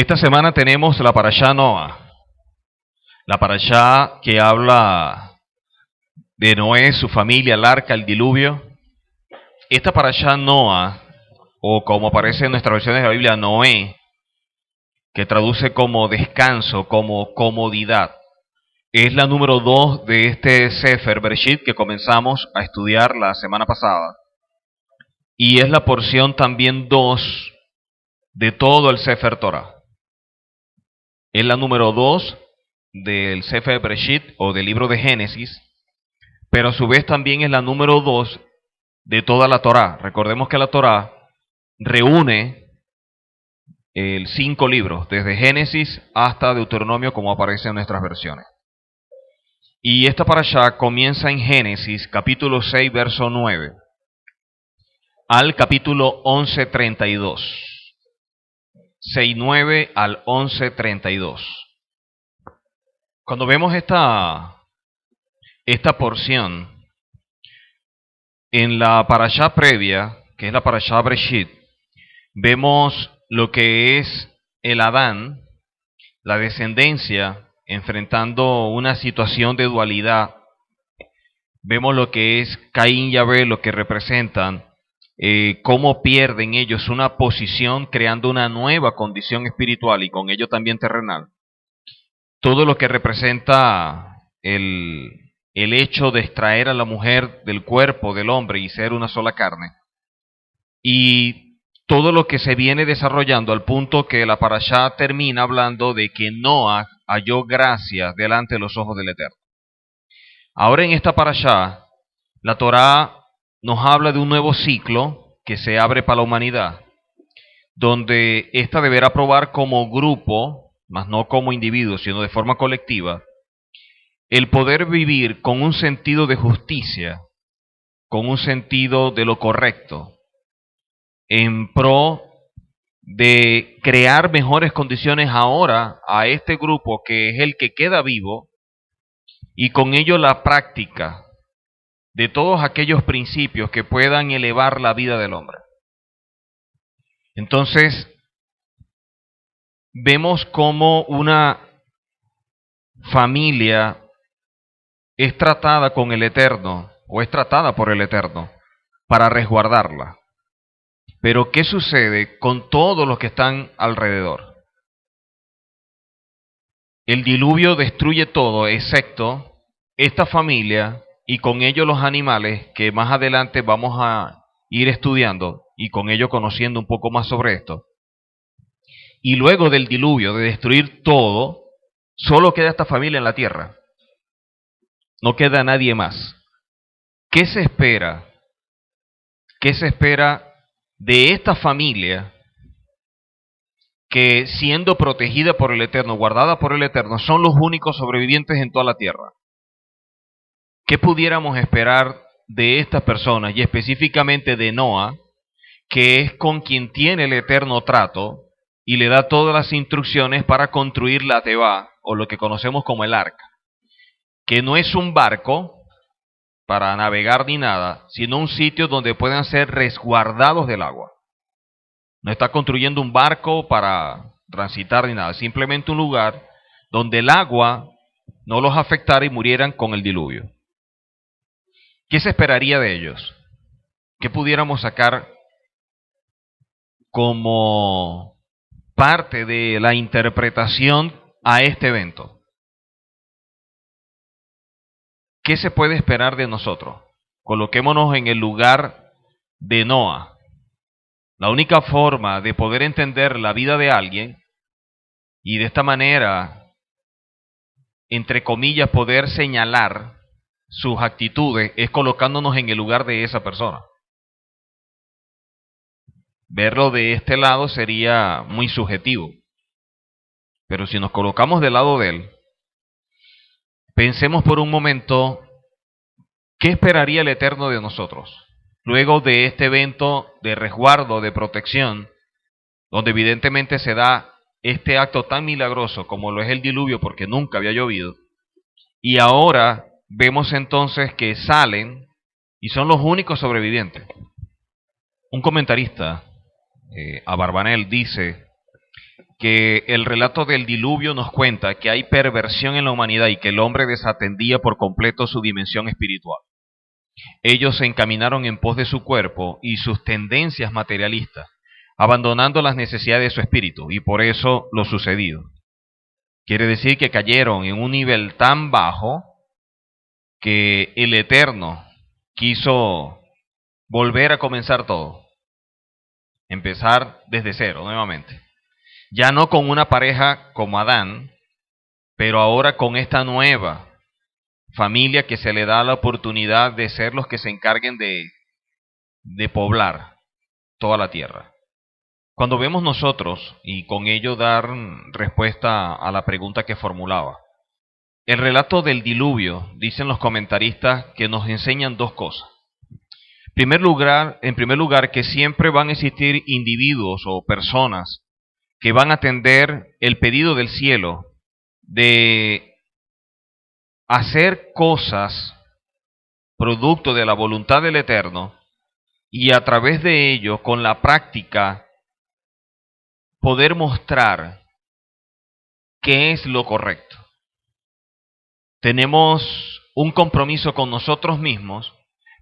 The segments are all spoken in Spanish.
Esta semana tenemos la parashá Noa, la parashá que habla de Noé, su familia, el arca, el diluvio. Esta parashá Noa, o como aparece en nuestra versión de la Biblia, Noé, que traduce como descanso, como comodidad, es la número 2 de este Sefer Bereshit que comenzamos a estudiar la semana pasada. Y es la porción también 2 de todo el Sefer Torah. Es la número 2 del Sefer Bereshit o del libro de Génesis, pero a su vez también es la número 2 de toda la Torá. Recordemos que la Torá reúne 5 libros, desde Génesis hasta Deuteronomio, como aparece en nuestras versiones. Y esta parashá comienza en Génesis, capítulo 6, verso 9, al capítulo 11:32. 6:9 al 11:32. Cuando vemos esta porción, en la parashá previa, que es la parashá Bereshit, vemos lo que es el Adán, la descendencia, enfrentando una situación de dualidad. Vemos lo que es Caín y Abel, lo que representan, cómo pierden ellos una posición creando una nueva condición espiritual y con ello también terrenal. Todo lo que representa el hecho de extraer a la mujer del cuerpo del hombre y ser una sola carne. Y todo lo que se viene desarrollando al punto que la parashá termina hablando de que Noah halló gracia delante de los ojos del Eterno. Ahora en esta parashá, la Torá nos habla de un nuevo ciclo que se abre para la humanidad, donde ésta deberá probar como grupo, más no como individuo, sino de forma colectiva, el poder vivir con un sentido de justicia, con un sentido de lo correcto, en pro de crear mejores condiciones ahora a este grupo que es el que queda vivo, y con ello la práctica de todos aquellos principios que puedan elevar la vida del hombre. Entonces, vemos cómo una familia es tratada con el Eterno, o es tratada por el Eterno, para resguardarla. Pero, ¿qué sucede con todos los que están alrededor? El diluvio destruye todo, excepto esta familia, y con ello los animales, que más adelante vamos a ir estudiando, y con ello conociendo un poco más sobre esto. Y luego del diluvio, de destruir todo, solo queda esta familia en la tierra. No queda nadie más. ¿Qué se espera? ¿Qué se espera de esta familia que, siendo protegida por el Eterno, guardada por el Eterno, son los únicos sobrevivientes en toda la tierra? ¿Qué pudiéramos esperar de estas personas, y específicamente de Noa, que es con quien tiene el Eterno trato y le da todas las instrucciones para construir la Tebá, o lo que conocemos como el arca, que no es un barco para navegar ni nada, sino un sitio donde puedan ser resguardados del agua? No está construyendo un barco para transitar ni nada, simplemente un lugar donde el agua no los afectara y murieran con el diluvio. ¿Qué se esperaría de ellos? ¿Qué pudiéramos sacar como parte de la interpretación a este evento? ¿Qué se puede esperar de nosotros? Coloquémonos en el lugar de Noa. La única forma de poder entender la vida de alguien y de esta manera, entre comillas, poder señalar sus actitudes es colocándonos en el lugar de esa persona. Verlo de este lado sería muy subjetivo. Pero si nos colocamos del lado de él, pensemos por un momento, ¿qué esperaría el Eterno de nosotros? Luego de este evento de resguardo, de protección, donde evidentemente se da este acto tan milagroso como lo es el diluvio, porque nunca había llovido, y ahora vemos entonces que salen y son los únicos sobrevivientes. Un comentarista, Abarbanel, dice que el relato del diluvio nos cuenta que hay perversión en la humanidad y que el hombre desatendía por completo su dimensión espiritual. Ellos se encaminaron en pos de su cuerpo y sus tendencias materialistas, abandonando las necesidades de su espíritu, y por eso lo sucedido. Quiere decir que cayeron en un nivel tan bajo que el Eterno quiso volver a comenzar todo, empezar desde cero nuevamente. Ya no con una pareja como Adán, pero ahora con esta nueva familia que se le da la oportunidad de ser los que se encarguen de poblar toda la tierra. Cuando vemos nosotros, y con ello dar respuesta a la pregunta que formulaba, el relato del diluvio, dicen los comentaristas, que nos enseñan dos cosas. En primer lugar, que siempre van a existir individuos o personas que van a atender el pedido del cielo de hacer cosas producto de la voluntad del Eterno, y a través de ello, con la práctica, poder mostrar qué es lo correcto. Tenemos un compromiso con nosotros mismos,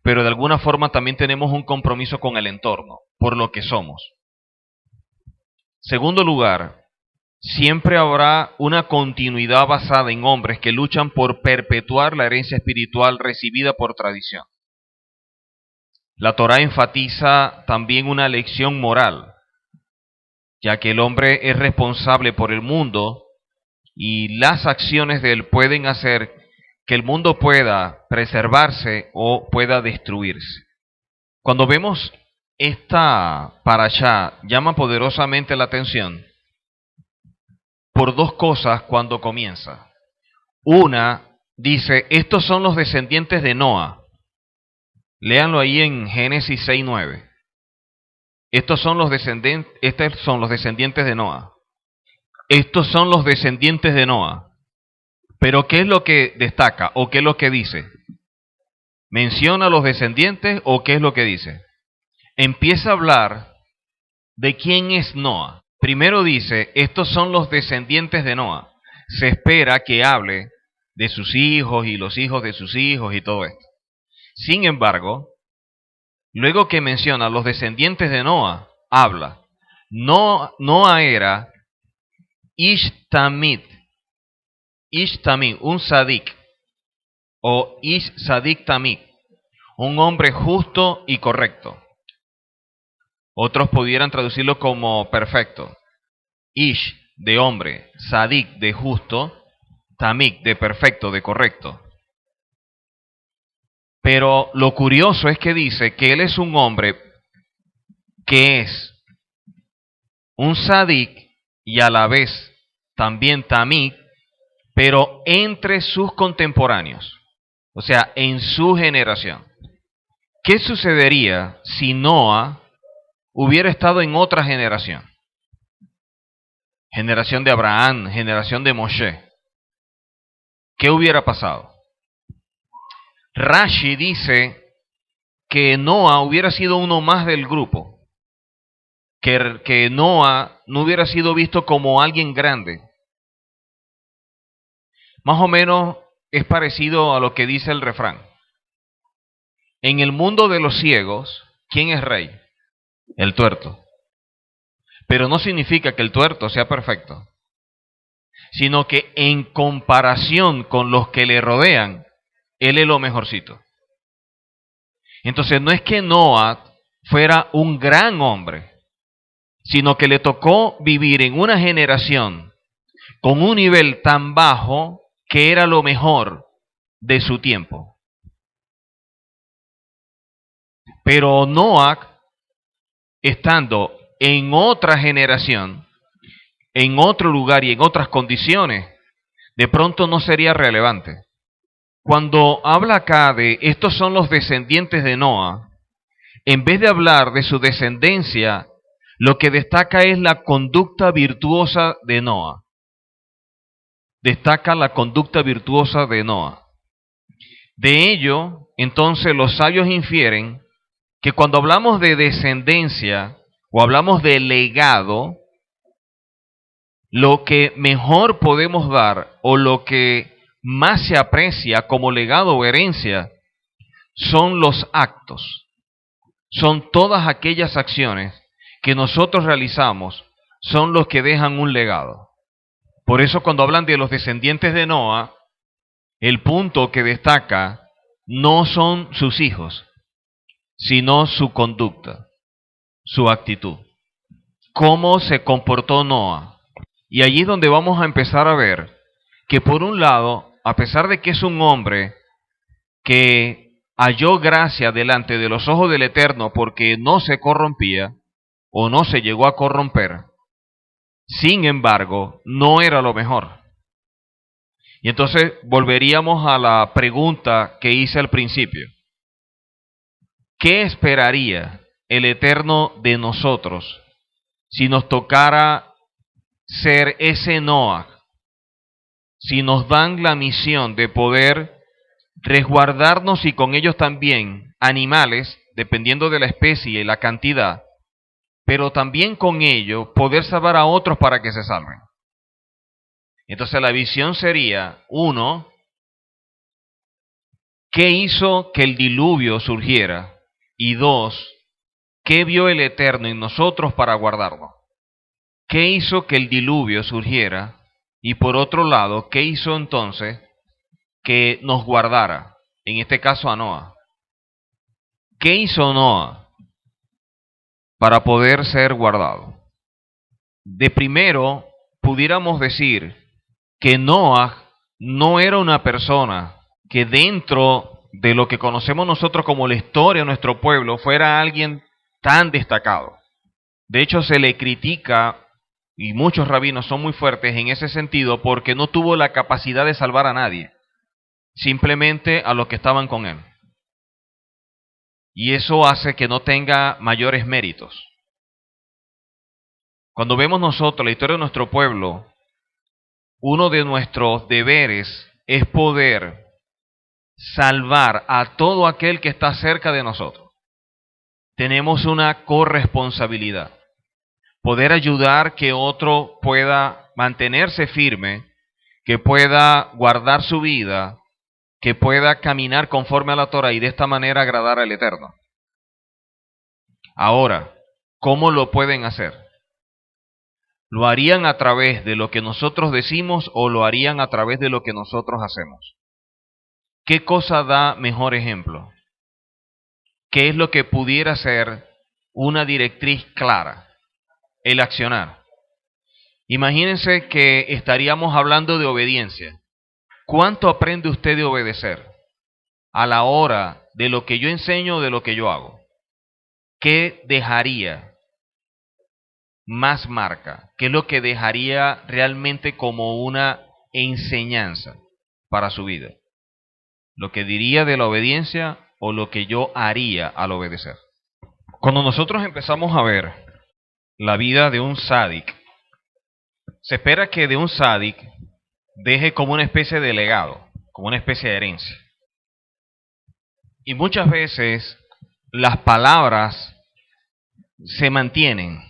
pero de alguna forma también tenemos un compromiso con el entorno, por lo que somos. Segundo lugar, siempre habrá una continuidad basada en hombres que luchan por perpetuar la herencia espiritual recibida por tradición. La Torá enfatiza también una lección moral, ya que el hombre es responsable por el mundo y las acciones de él pueden hacer que el mundo pueda preservarse o pueda destruirse. Cuando vemos esta parashá, llama poderosamente la atención por dos cosas cuando comienza. Una, dice, estos son los descendientes de Noa. Léanlo ahí en Génesis 6:9. Estos son los descendientes de Noa. Estos son los descendientes de Noa. Pero ¿qué es lo que destaca o qué es lo que dice? ¿Menciona a los descendientes o qué es lo que dice? Empieza a hablar de quién es Noa. Primero dice, estos son los descendientes de Noa. Se espera que hable de sus hijos y los hijos de sus hijos y todo esto. Sin embargo, luego que menciona los descendientes de Noa, habla. Noa era Ish Tamid, un sadik, o Ish Sadik Tamid, un hombre justo y correcto. Otros pudieran traducirlo como perfecto. Ish, de hombre, Sadik, de justo, Tamid, de perfecto, de correcto. Pero lo curioso es que dice que él es un hombre que es un Sadik y a la vez también Tamid, pero entre sus contemporáneos, o sea, en su generación. ¿Qué sucedería si Noa hubiera estado en otra generación? Generación de Abraham, generación de Moshe. ¿Qué hubiera pasado? Rashi dice que Noa hubiera sido uno más del grupo, que Noa no hubiera sido visto como alguien grande. Más o menos es parecido a lo que dice el refrán. En el mundo de los ciegos, ¿quién es rey? El tuerto. Pero no significa que el tuerto sea perfecto, sino que en comparación con los que le rodean, él es lo mejorcito. Entonces no es que Noa fuera un gran hombre, sino que le tocó vivir en una generación con un nivel tan bajo que era lo mejor de su tiempo. Pero Noa, estando en otra generación, en otro lugar y en otras condiciones, de pronto no sería relevante. Cuando habla acá de estos son los descendientes de Noa, en vez de hablar de su descendencia, lo que destaca es la conducta virtuosa de Noa. Destaca la conducta virtuosa de Noa. De ello, entonces, los sabios infieren que cuando hablamos de descendencia o hablamos de legado, Lo que mejor podemos dar o lo que más se aprecia como legado o herencia son los actos, son todas aquellas acciones que nosotros realizamos, son los que dejan un legado. Por eso cuando hablan de los descendientes de Noa, el punto que destaca no son sus hijos, sino su conducta, su actitud, cómo se comportó Noa. Y allí es donde vamos a empezar a ver que por un lado, a pesar de que es un hombre que halló gracia delante de los ojos del Eterno porque no se corrompía o no se llegó a corromper, sin embargo, no era lo mejor. Y entonces volveríamos a la pregunta que hice al principio. ¿Qué esperaría el Eterno de nosotros si nos tocara ser ese Noah? Si nos dan la misión de poder resguardarnos y con ellos también animales, dependiendo de la especie y la cantidad, pero también con ello poder salvar a otros para que se salven. Entonces la visión sería, uno, ¿qué hizo que el diluvio surgiera? Y dos, ¿qué vio el Eterno en nosotros para guardarnos? ¿Qué hizo que el diluvio surgiera? Y por otro lado, ¿qué hizo entonces que nos guardara? En este caso a Noa. ¿Qué hizo Noa para poder ser guardado? De primero, pudiéramos decir que Noa no era una persona que dentro de lo que conocemos nosotros como la historia de nuestro pueblo fuera alguien tan destacado. De hecho, se le critica, y muchos rabinos son muy fuertes en ese sentido, porque no tuvo la capacidad de salvar a nadie, simplemente a los que estaban con él. Y eso hace que no tenga mayores méritos. Cuando vemos nosotros la historia de nuestro pueblo, uno de nuestros deberes es poder salvar a todo aquel que está cerca de nosotros. Tenemos una corresponsabilidad. Poder ayudar que otro pueda mantenerse firme, que pueda guardar su vida, que pueda caminar conforme a la Torah y de esta manera agradar al Eterno. Ahora, ¿cómo lo pueden hacer? ¿Lo harían a través de lo que nosotros decimos o lo harían a través de lo que nosotros hacemos? ¿Qué cosa da mejor ejemplo? ¿Qué es lo que pudiera ser una directriz clara? El accionar. Imagínense que estaríamos hablando de obediencia. ¿Cuánto aprende usted de obedecer a la hora de lo que yo enseño o de lo que yo hago? ¿Qué dejaría más marca? ¿Qué es lo que dejaría realmente como una enseñanza para su vida? ¿Lo que diría de la obediencia o lo que yo haría al obedecer? Cuando nosotros empezamos a ver la vida de un sádic, se espera que de un sádic deje como una especie de legado, como una especie de herencia. Y muchas veces las palabras se mantienen,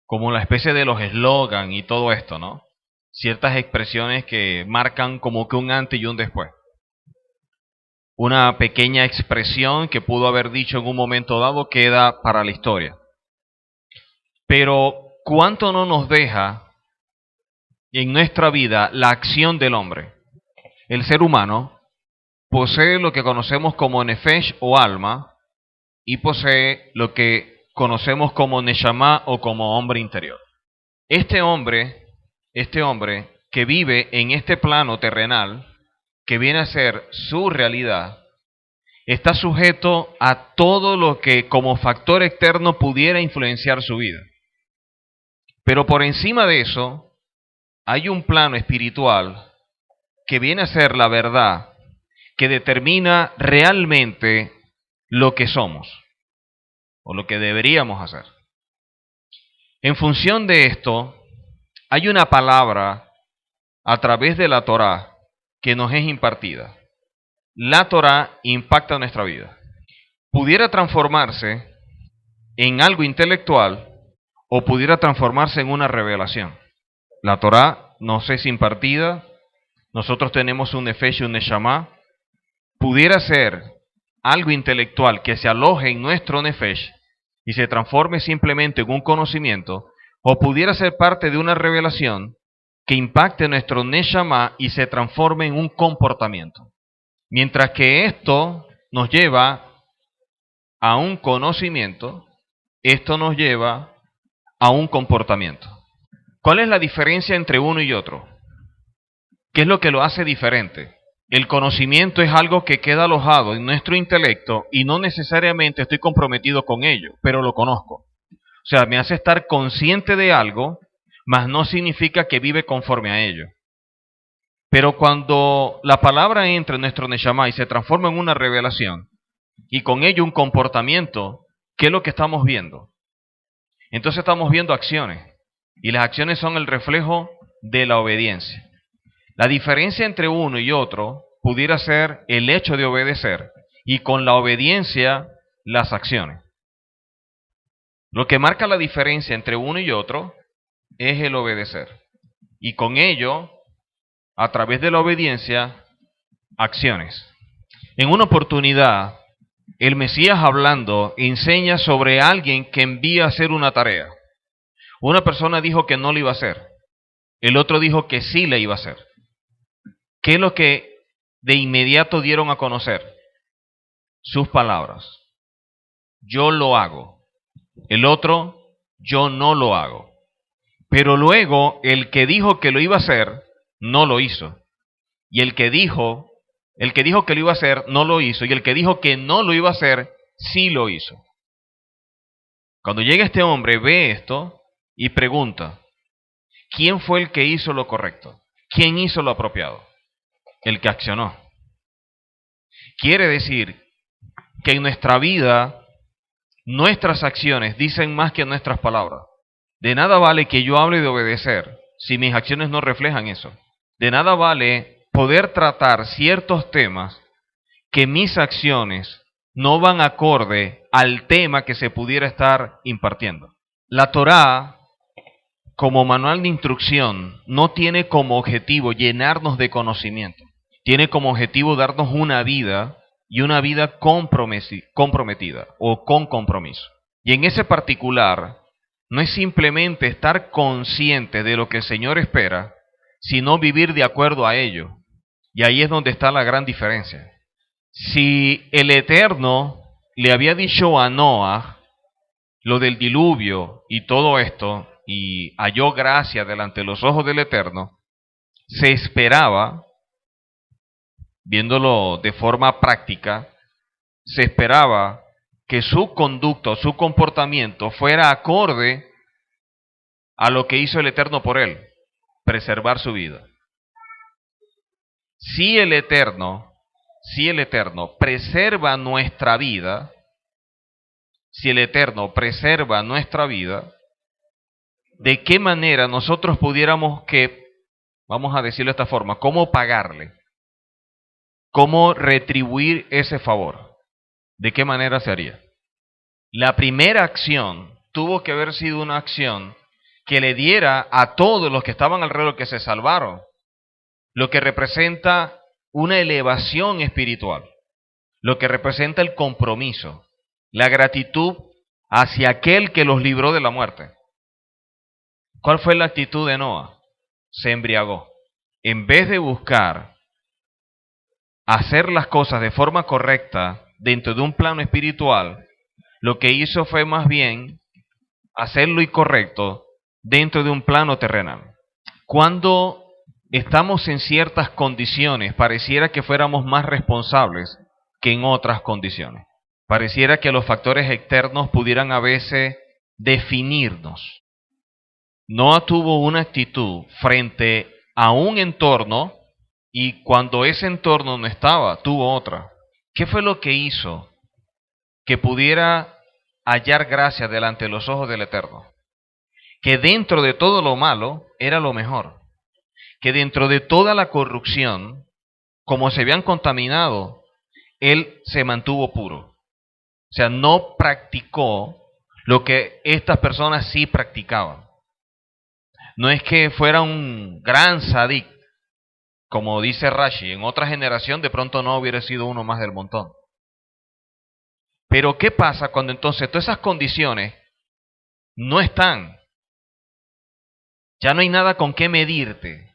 como la especie de los eslogan y todo esto, ¿no? Ciertas expresiones que marcan como que un antes y un después. Una pequeña expresión que pudo haber dicho en un momento dado queda para la historia. Pero, ¿cuánto no nos deja en nuestra vida la acción del hombre? El ser humano posee lo que conocemos como nefesh o alma y posee lo que conocemos como neshama o como hombre interior. Este hombre que vive en este plano terrenal, que viene a ser su realidad, está sujeto a todo lo que como factor externo pudiera influenciar su vida. Pero por encima de eso, hay un plano espiritual que viene a ser la verdad, que determina realmente lo que somos, o lo que deberíamos hacer. En función de esto, hay una palabra a través de la Torá que nos es impartida. La Torá impacta nuestra vida. Pudiera transformarse en algo intelectual o pudiera transformarse en una revelación. La Torá nos es impartida, nosotros tenemos un nefesh y un neshama. Pudiera ser algo intelectual que se aloje en nuestro nefesh y se transforme simplemente en un conocimiento, o pudiera ser parte de una revelación que impacte nuestro neshama y se transforme en un comportamiento. Mientras que esto nos lleva a un conocimiento, esto nos lleva a un comportamiento. ¿Cuál es la diferencia entre uno y otro? ¿Qué es lo que lo hace diferente? El conocimiento es algo que queda alojado en nuestro intelecto y no necesariamente estoy comprometido con ello, pero lo conozco. O sea, me hace estar consciente de algo, mas no significa que vive conforme a ello. Pero cuando la palabra entra en nuestro neshama y se transforma en una revelación, y con ello un comportamiento, ¿qué es lo que estamos viendo? Entonces estamos viendo acciones, y las acciones son el reflejo de la obediencia. La diferencia entre uno y otro pudiera ser el hecho de obedecer, y con la obediencia, las acciones. Lo que marca la diferencia entre uno y otro es el obedecer. Y con ello, a través de la obediencia, acciones. En una oportunidad, el Mesías hablando enseña sobre alguien que envía a hacer una tarea. Una persona dijo que no lo iba a hacer. El otro dijo que sí la iba a hacer. ¿Qué es lo que de inmediato dieron a conocer? Sus palabras. Yo lo hago. El otro, yo no lo hago. Pero luego, el que dijo que lo iba a hacer, no lo hizo. Y el que dijo que lo iba a hacer, no lo hizo. Y el que dijo que no lo iba a hacer, sí lo hizo. Cuando llega este hombre, ve esto y pregunta, ¿quién fue el que hizo lo correcto? ¿Quién hizo lo apropiado? El que accionó. Quiere decir que en nuestra vida, nuestras acciones dicen más que nuestras palabras. De nada vale que yo hable de obedecer si mis acciones no reflejan eso. De nada vale poder tratar ciertos temas que mis acciones no van acorde al tema que se pudiera estar impartiendo. La Torá, como manual de instrucción, no tiene como objetivo llenarnos de conocimiento. Tiene como objetivo darnos una vida y una vida comprometida o con compromiso. Y en ese particular, no es simplemente estar consciente de lo que el Señor espera, sino vivir de acuerdo a ello. Y ahí es donde está la gran diferencia. Si el Eterno le había dicho a Noah lo del diluvio y todo esto, y halló gracia delante de los ojos del Eterno, se esperaba, viéndolo de forma práctica, se esperaba que su conducta, su comportamiento fuera acorde a lo que hizo el Eterno por él, preservar su vida. Si el Eterno preserva nuestra vida, si el Eterno preserva nuestra vida, ¿de qué manera nosotros pudiéramos vamos a decirlo de esta forma, cómo pagarle? ¿Cómo retribuir ese favor? ¿De qué manera se haría? La primera acción tuvo que haber sido una acción que le diera a todos los que estaban alrededor que se salvaron, lo que representa una elevación espiritual, lo que representa el compromiso, la gratitud hacia aquel que los libró de la muerte. ¿Cuál fue la actitud de Noah? Se embriagó. En vez de buscar hacer las cosas de forma correcta dentro de un plano espiritual, lo que hizo fue más bien hacer lo incorrecto dentro de un plano terrenal. Cuando estamos en ciertas condiciones, pareciera que fuéramos más responsables que en otras condiciones. Pareciera que los factores externos pudieran a veces definirnos. Noah tuvo una actitud frente a un entorno y cuando ese entorno no estaba, tuvo otra. ¿Qué fue lo que hizo que pudiera hallar gracia delante de los ojos del Eterno? Que dentro de todo lo malo era lo mejor. Que dentro de toda la corrupción, como se habían contaminado, él se mantuvo puro. O sea, no practicó lo que estas personas sí practicaban. No es que fuera un gran sadik, como dice Rashi. En otra generación de pronto no hubiera sido uno más del montón. Pero ¿qué pasa cuando entonces todas esas condiciones no están? Ya no hay nada con qué medirte.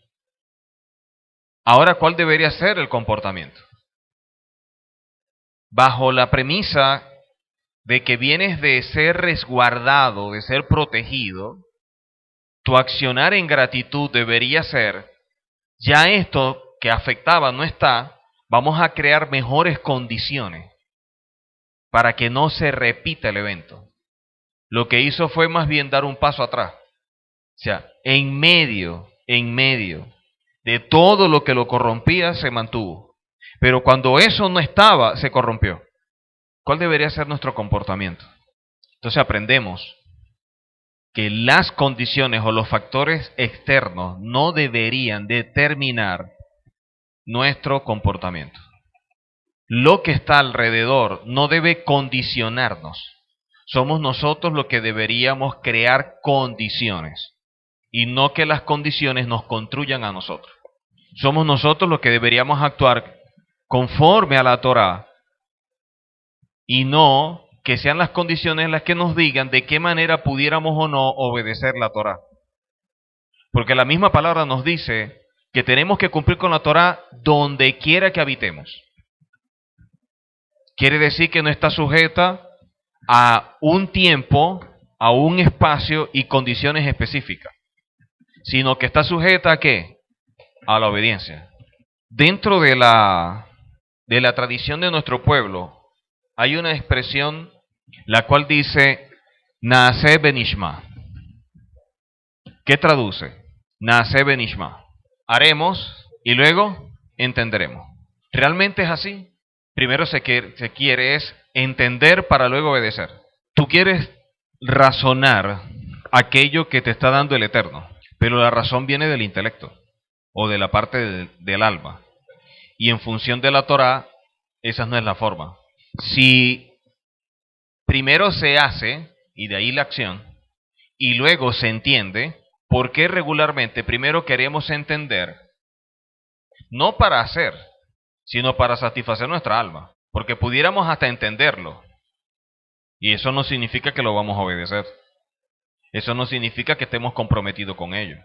Ahora, ¿cuál debería ser el comportamiento? Bajo la premisa de que vienes de ser resguardado, de ser protegido, tu accionar en gratitud debería ser, ya esto que afectaba no está, vamos a crear mejores condiciones para que no se repita el evento. Lo que hizo fue más bien dar un paso atrás. O sea, en medio de todo lo que lo corrompía, se mantuvo. Pero cuando eso no estaba, se corrompió. ¿Cuál debería ser nuestro comportamiento? Entonces aprendemos que las condiciones o los factores externos no deberían determinar nuestro comportamiento. Lo que está alrededor no debe condicionarnos. Somos nosotros los que deberíamos crear condiciones y no que las condiciones nos construyan a nosotros. Somos nosotros los que deberíamos actuar conforme a la Torá y no que sean las condiciones las que nos digan de qué manera pudiéramos o no obedecer la Torá. Porque la misma palabra nos dice que tenemos que cumplir con la Torá donde quiera que habitemos. Quiere decir que no está sujeta a un tiempo, a un espacio y condiciones específicas, sino que está sujeta ¿a qué? A la obediencia. Dentro de la tradición de nuestro pueblo hay una expresión la cual dice Naaseh benishma. ¿Qué traduce? Naaseh benishma. Haremos y luego entenderemos. ¿Realmente es así? Primero se quiere es entender para luego obedecer. Tú quieres razonar aquello que te está dando el Eterno, pero la razón viene del intelecto o de la parte del alma. Y en función de la Torá, esa no es la forma. Si primero se hace, y de ahí la acción, y luego se entiende, ¿por qué regularmente primero queremos entender? No para hacer, sino para satisfacer nuestra alma. Porque pudiéramos hasta entenderlo. Y eso no significa que lo vamos a obedecer. Eso no significa que estemos comprometidos con ello.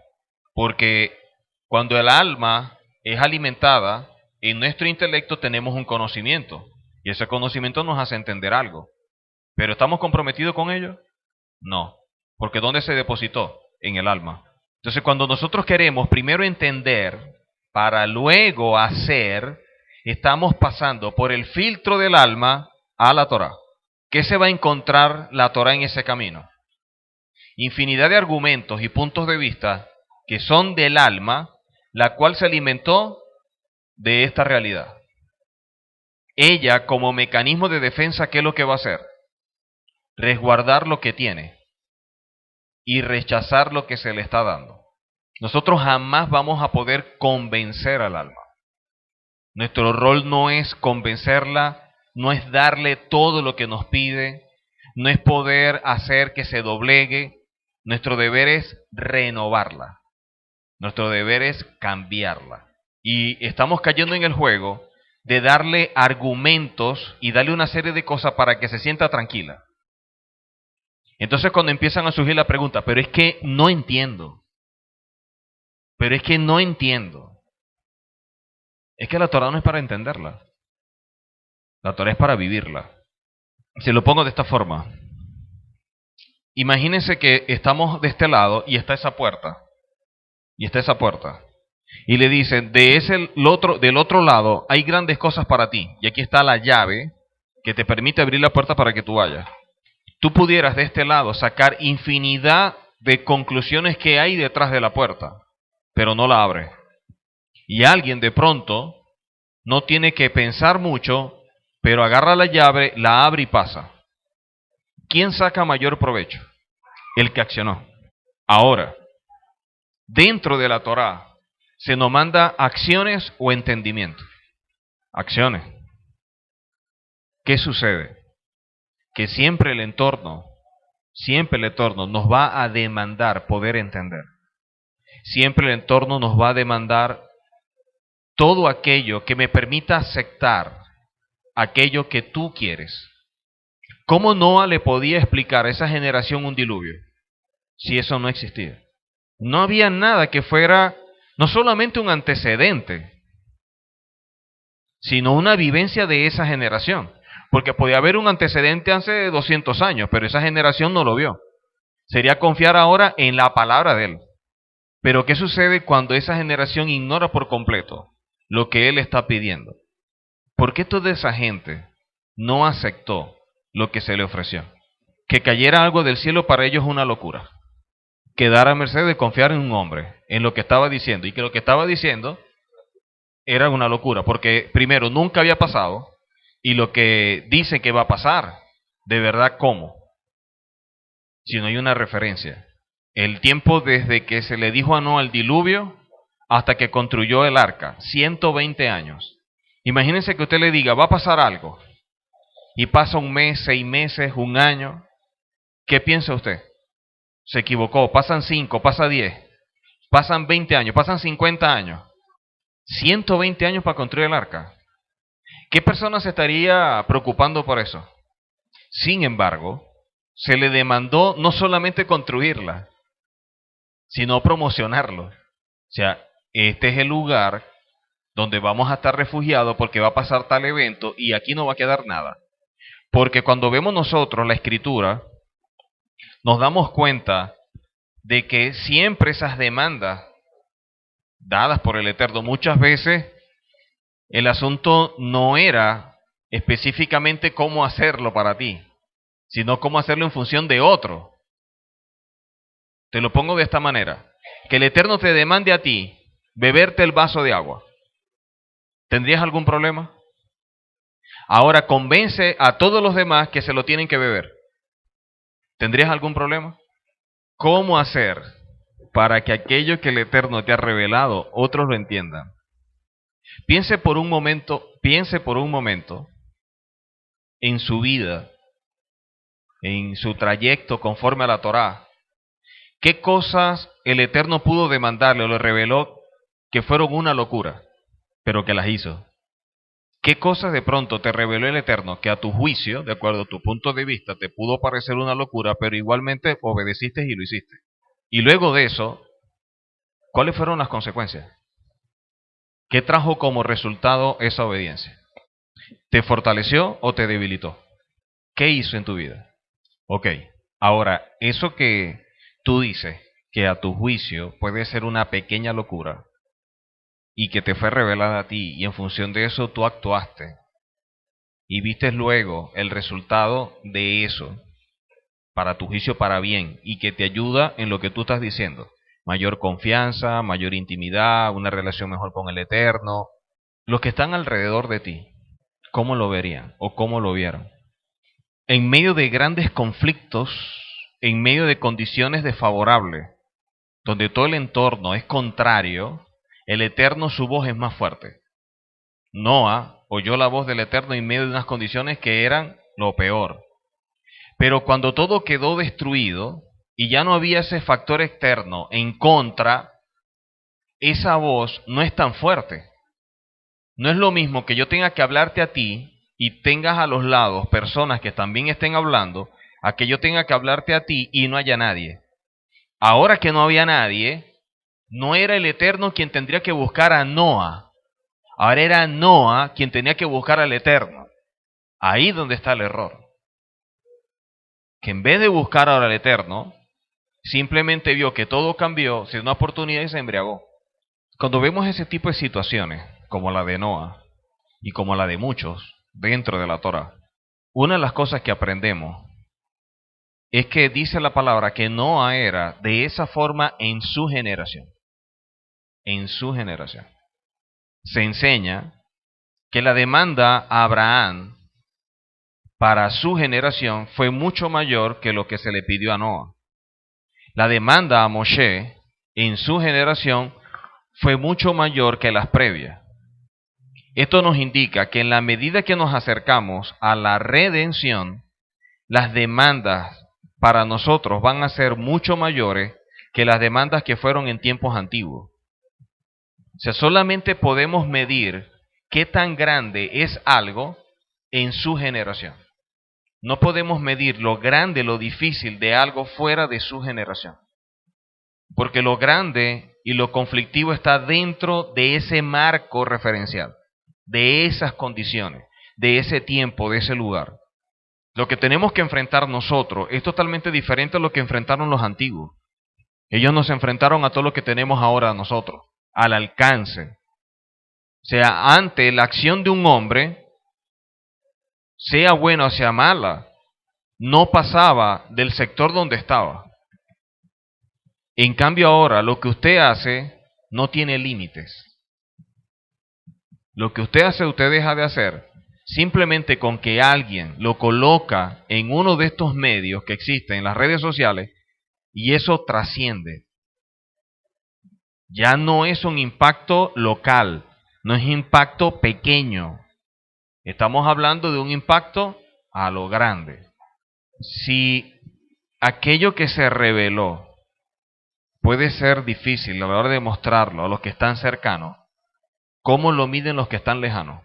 Porque cuando el alma es alimentada, en nuestro intelecto tenemos un conocimiento. Y ese conocimiento nos hace entender algo. ¿Pero estamos comprometidos con ello? No. Porque ¿dónde se depositó? En el alma. Entonces cuando nosotros queremos primero entender para luego hacer, estamos pasando por el filtro del alma a la Torá. ¿Qué se va a encontrar la Torá en ese camino? Infinidad de argumentos y puntos de vista que son del alma, la cual se alimentó de esta realidad. Ella, como mecanismo de defensa, ¿qué es lo que va a hacer? Resguardar lo que tiene y rechazar lo que se le está dando. Nosotros jamás vamos a poder convencer al alma. Nuestro rol no es convencerla, no es darle todo lo que nos pide, no es poder hacer que se doblegue. Nuestro deber es renovarla. Nuestro deber es cambiarla. Y estamos cayendo en el juego de darle argumentos y darle una serie de cosas para que se sienta tranquila. Entonces cuando empiezan a surgir la pregunta, pero es que no entiendo. Pero es que no entiendo. Es que la Torah no es para entenderla. La Torah es para vivirla. Se lo pongo de esta forma. Imagínense que estamos de este lado y está esa puerta. Y está esa puerta. Y le dicen, del otro lado hay grandes cosas para ti. Y aquí está la llave que te permite abrir la puerta para que tú vayas. Tú pudieras de este lado sacar infinidad de conclusiones que hay detrás de la puerta, pero no la abre. Y alguien de pronto no tiene que pensar mucho, pero agarra la llave, la abre y pasa. ¿Quién saca mayor provecho? El que accionó. Ahora, dentro de la Torá, ¿se nos manda acciones o entendimiento? Acciones. ¿Qué sucede? Que siempre el entorno nos va a demandar poder entender. Siempre el entorno nos va a demandar todo aquello que me permita aceptar aquello que tú quieres. ¿Cómo Noah le podía explicar a esa generación un diluvio si eso no existía? No había nada que fuera no solamente un antecedente, sino una vivencia de esa generación. Porque podía haber un antecedente hace 200 años, pero esa generación no lo vio. Sería confiar ahora en la palabra de él. Pero ¿qué sucede cuando esa generación ignora por completo lo que él está pidiendo? ¿Por qué toda esa gente no aceptó lo que se le ofreció? Que cayera algo del cielo para ellos es una locura. Quedar a merced de confiar en un hombre, en lo que estaba diciendo, y que lo que estaba diciendo era una locura, porque primero nunca había pasado, y lo que dice que va a pasar, de verdad, ¿cómo? Si no hay una referencia. El tiempo desde que se le dijo a Noé el diluvio hasta que construyó el arca, 120 años. Imagínense que usted le diga, va a pasar algo, y pasa un mes, 6 meses, un año. ¿Qué piensa usted? Se equivocó, pasan 5, pasa 10, pasan 20 años, pasan 50 años. 120 años para construir el arca. ¿Qué persona se estaría preocupando por eso? Sin embargo, se le demandó no solamente construirla, sino promocionarlo. O sea, este es el lugar donde vamos a estar refugiados porque va a pasar tal evento y aquí no va a quedar nada. Porque cuando vemos nosotros la escritura, nos damos cuenta de que siempre esas demandas dadas por el Eterno, muchas veces el asunto no era específicamente cómo hacerlo para ti, sino cómo hacerlo en función de otro. Te lo pongo de esta manera. Que el Eterno te demande a ti beberte el vaso de agua. ¿Tendrías algún problema? Ahora convence a todos los demás que se lo tienen que beber. ¿Tendrías algún problema? ¿Cómo hacer para que aquello que el Eterno te ha revelado, otros lo entiendan? Piense por un momento en su vida, en su trayecto conforme a la Torá. ¿Qué cosas el Eterno pudo demandarle o le reveló que fueron una locura, pero que las hizo? ¿Qué cosas de pronto te reveló el Eterno que a tu juicio, de acuerdo a tu punto de vista, te pudo parecer una locura, pero igualmente obedeciste y lo hiciste? Y luego de eso, ¿cuáles fueron las consecuencias? ¿Qué trajo como resultado esa obediencia? ¿Te fortaleció o te debilitó? ¿Qué hizo en tu vida? Ok, ahora, eso que tú dices que a tu juicio puede ser una pequeña locura y que te fue revelada a ti y en función de eso tú actuaste y viste luego el resultado de eso para tu juicio para bien y que te ayuda en lo que tú estás diciendo. Mayor confianza, mayor intimidad, una relación mejor con el Eterno. Los que están alrededor de ti, ¿cómo lo verían o cómo lo vieron? En medio de grandes conflictos, en medio de condiciones desfavorables, donde todo el entorno es contrario, el Eterno su voz es más fuerte. Noah oyó la voz del Eterno en medio de unas condiciones que eran lo peor. Pero cuando todo quedó destruido y ya no había ese factor externo en contra, esa voz no es tan fuerte. No es lo mismo que yo tenga que hablarte a ti y tengas a los lados personas que también estén hablando, a que yo tenga que hablarte a ti y no haya nadie. Ahora que no había nadie, no era el Eterno quien tendría que buscar a Noah. Ahora era Noah quien tenía que buscar al Eterno. Ahí donde está el error. Que en vez de buscar ahora al Eterno, simplemente vio que todo cambió, se dio una oportunidad y se embriagó. Cuando vemos ese tipo de situaciones, como la de Noah y como la de muchos dentro de la Torá, una de las cosas que aprendemos es que dice la palabra que Noah era de esa forma en su generación. En su generación. Se enseña que la demanda a Abraham para su generación fue mucho mayor que lo que se le pidió a Noah. La demanda a Moshe en su generación fue mucho mayor que las previas. Esto nos indica que en la medida que nos acercamos a la redención, las demandas para nosotros van a ser mucho mayores que las demandas que fueron en tiempos antiguos. O sea, solamente podemos medir qué tan grande es algo en su generación. No podemos medir lo grande, lo difícil de algo fuera de su generación. Porque lo grande y lo conflictivo está dentro de ese marco referencial, de esas condiciones, de ese tiempo, de ese lugar. Lo que tenemos que enfrentar nosotros es totalmente diferente a lo que enfrentaron los antiguos. Ellos nos enfrentaron a todo lo que tenemos ahora nosotros, al alcance. O sea, ante la acción de un hombre, sea buena o sea mala, no pasaba del sector donde estaba. En cambio ahora, lo que usted hace no tiene límites. Lo que usted hace, usted deja de hacer, simplemente con que alguien lo coloca en uno de estos medios que existen en las redes sociales, y eso trasciende. Ya no es un impacto local, no es impacto pequeño. Estamos hablando de un impacto a lo grande. Si aquello que se reveló puede ser difícil a la hora de mostrarlo a los que están cercanos, ¿cómo lo miden los que están lejanos?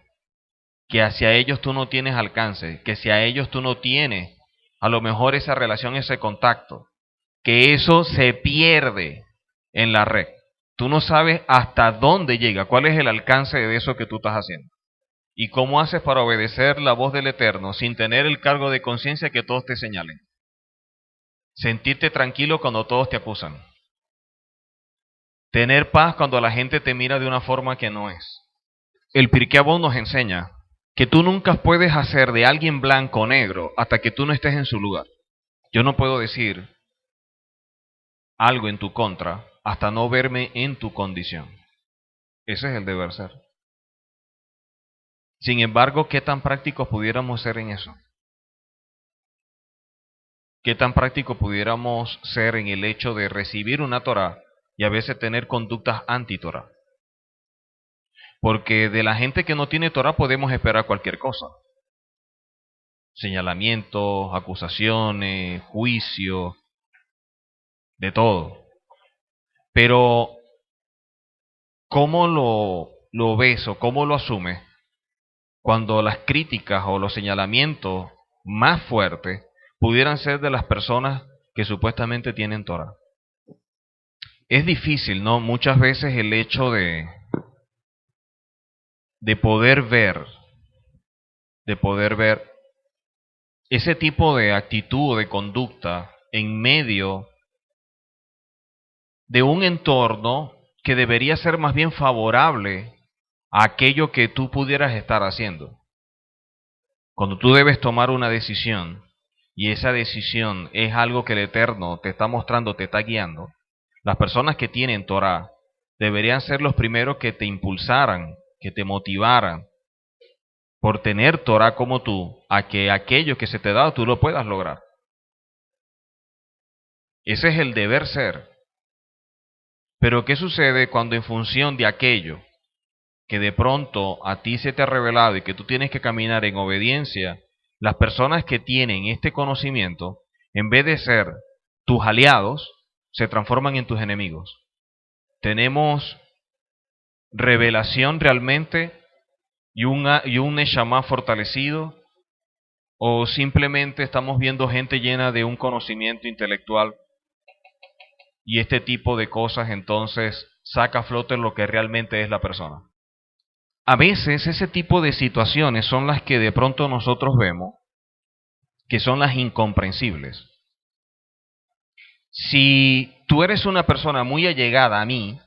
Que hacia ellos tú no tienes alcance, que hacia ellos tú no tienes a lo mejor esa relación, ese contacto, que eso se pierde en la red. Tú no sabes hasta dónde llega, cuál es el alcance de eso que tú estás haciendo. ¿Y cómo haces para obedecer la voz del Eterno sin tener el cargo de conciencia que todos te señalen? Sentirte tranquilo cuando todos te acusan. Tener paz cuando la gente te mira de una forma que no es. El Pirkei Avot nos enseña que tú nunca puedes hacer de alguien blanco o negro hasta que tú no estés en su lugar. Yo no puedo decir algo en tu contra hasta no verme en tu condición. Ese es el deber ser. Sin embargo, ¿qué tan prácticos pudiéramos ser en eso? ¿Qué tan prácticos pudiéramos ser en el hecho de recibir una Torá y a veces tener conductas anti-Torá? Porque de la gente que no tiene Torá podemos esperar cualquier cosa. Señalamientos, acusaciones, juicio, de todo. Pero, ¿cómo lo ves o cómo lo asumes cuando las críticas o los señalamientos más fuertes pudieran ser de las personas que supuestamente tienen Torá? Es difícil, ¿no? Muchas veces el hecho de poder ver ese tipo de actitud o de conducta en medio de un entorno que debería ser más bien favorable a aquello que tú pudieras estar haciendo. Cuando tú debes tomar una decisión y esa decisión es algo que el Eterno te está mostrando, te está guiando, las personas que tienen Torá deberían ser los primeros que te impulsaran, que te motivaran por tener Torá como tú, a que aquello que se te da tú lo puedas lograr. Ese es el deber ser. Pero ¿qué sucede cuando en función de aquello que de pronto a ti se te ha revelado y que tú tienes que caminar en obediencia, las personas que tienen este conocimiento, en vez de ser tus aliados, se transforman en tus enemigos? Tenemos revelación realmente y un Neshama fortalecido, o simplemente estamos viendo gente llena de un conocimiento intelectual y este tipo de cosas entonces saca a flote lo que realmente es la persona. A veces ese tipo de situaciones son las que de pronto nosotros vemos que son las incomprensibles. Si tú eres una persona muy allegada a mí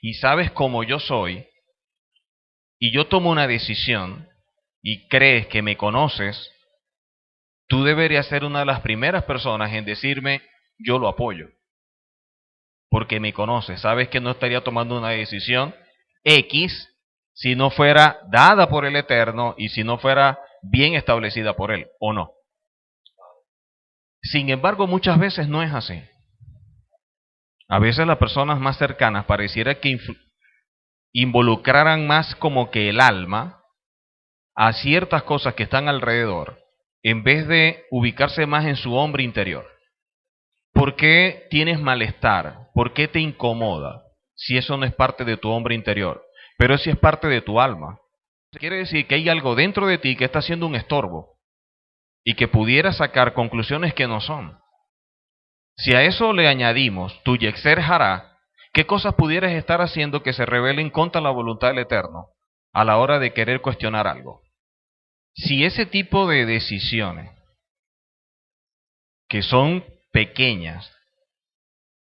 y sabes cómo yo soy, y yo tomo una decisión y crees que me conoces, tú deberías ser una de las primeras personas en decirme, yo lo apoyo. Porque me conoces, sabes que no estaría tomando una decisión X si no fuera dada por el Eterno y si no fuera bien establecida por Él, ¿o no? Sin embargo, muchas veces no es así. A veces las personas más cercanas pareciera que involucraran más como que el alma a ciertas cosas que están alrededor, en vez de ubicarse más en su hombre interior. ¿Por qué tienes malestar? ¿Por qué te incomoda? Si eso no es parte de tu hombre interior, pero sí es parte de tu alma. Quiere decir que hay algo dentro de ti que está haciendo un estorbo y que pudiera sacar conclusiones que no son. Si a eso le añadimos tu Yetzer Hará, ¿qué cosas pudieras estar haciendo que se rebelen contra la voluntad del Eterno a la hora de querer cuestionar algo? Si ese tipo de decisiones, que son pequeñas,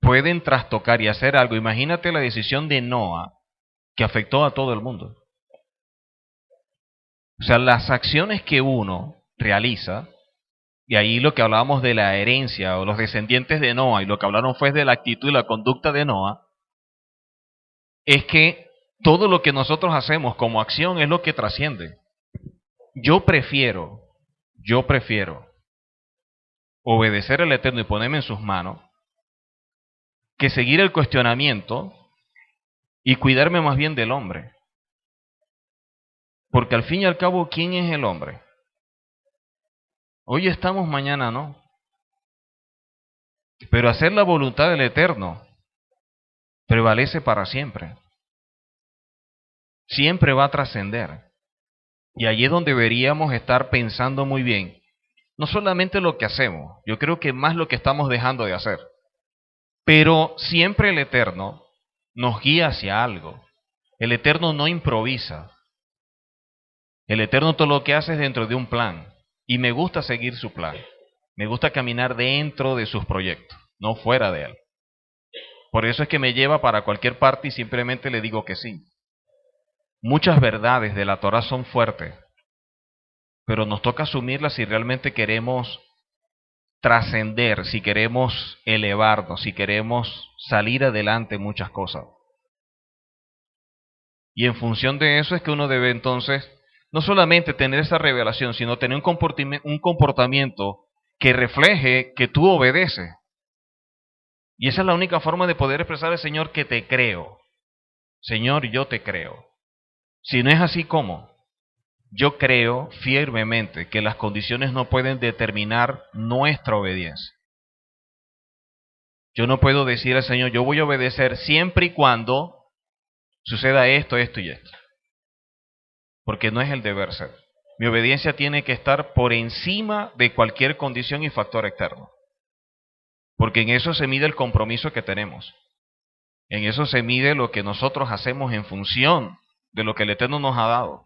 pueden trastocar y hacer algo, imagínate la decisión de Noah que afectó a todo el mundo. O sea, las acciones que uno realiza, y ahí lo que hablábamos de la herencia o los descendientes de Noah, y lo que hablaron fue de la actitud y la conducta de Noah, es que todo lo que nosotros hacemos como acción es lo que trasciende. Yo prefiero obedecer al Eterno y ponerme en sus manos que seguir el cuestionamiento y cuidarme más bien del hombre. Porque al fin y al cabo, ¿quién es el hombre? Hoy estamos, mañana no. Pero hacer la voluntad del Eterno prevalece para siempre. Siempre va a trascender. Y allí es donde deberíamos estar pensando muy bien. No solamente lo que hacemos, yo creo que más lo que estamos dejando de hacer. Pero siempre el Eterno nos guía hacia algo. El Eterno no improvisa. El Eterno todo lo que hace es dentro de un plan. Y me gusta seguir su plan. Me gusta caminar dentro de sus proyectos, no fuera de él. Por eso es que me lleva para cualquier parte y simplemente le digo que sí. Muchas verdades de la Torah son fuertes, pero nos toca asumirlas si realmente queremos trascender, si queremos elevarnos, si queremos salir adelante en muchas cosas. Y en función de eso es que uno debe entonces no solamente tener esa revelación, sino tener un comportamiento que refleje que tú obedeces. Y esa es la única forma de poder expresar al Señor que te creo. Señor, yo te creo. Si no es así, ¿cómo? Yo creo firmemente que las condiciones no pueden determinar nuestra obediencia. Yo no puedo decir al Señor, yo voy a obedecer siempre y cuando suceda esto, esto y esto. Porque no es el deber ser. Mi obediencia tiene que estar por encima de cualquier condición y factor externo. Porque en eso se mide el compromiso que tenemos. En eso se mide lo que nosotros hacemos en función de lo que el Eterno nos ha dado.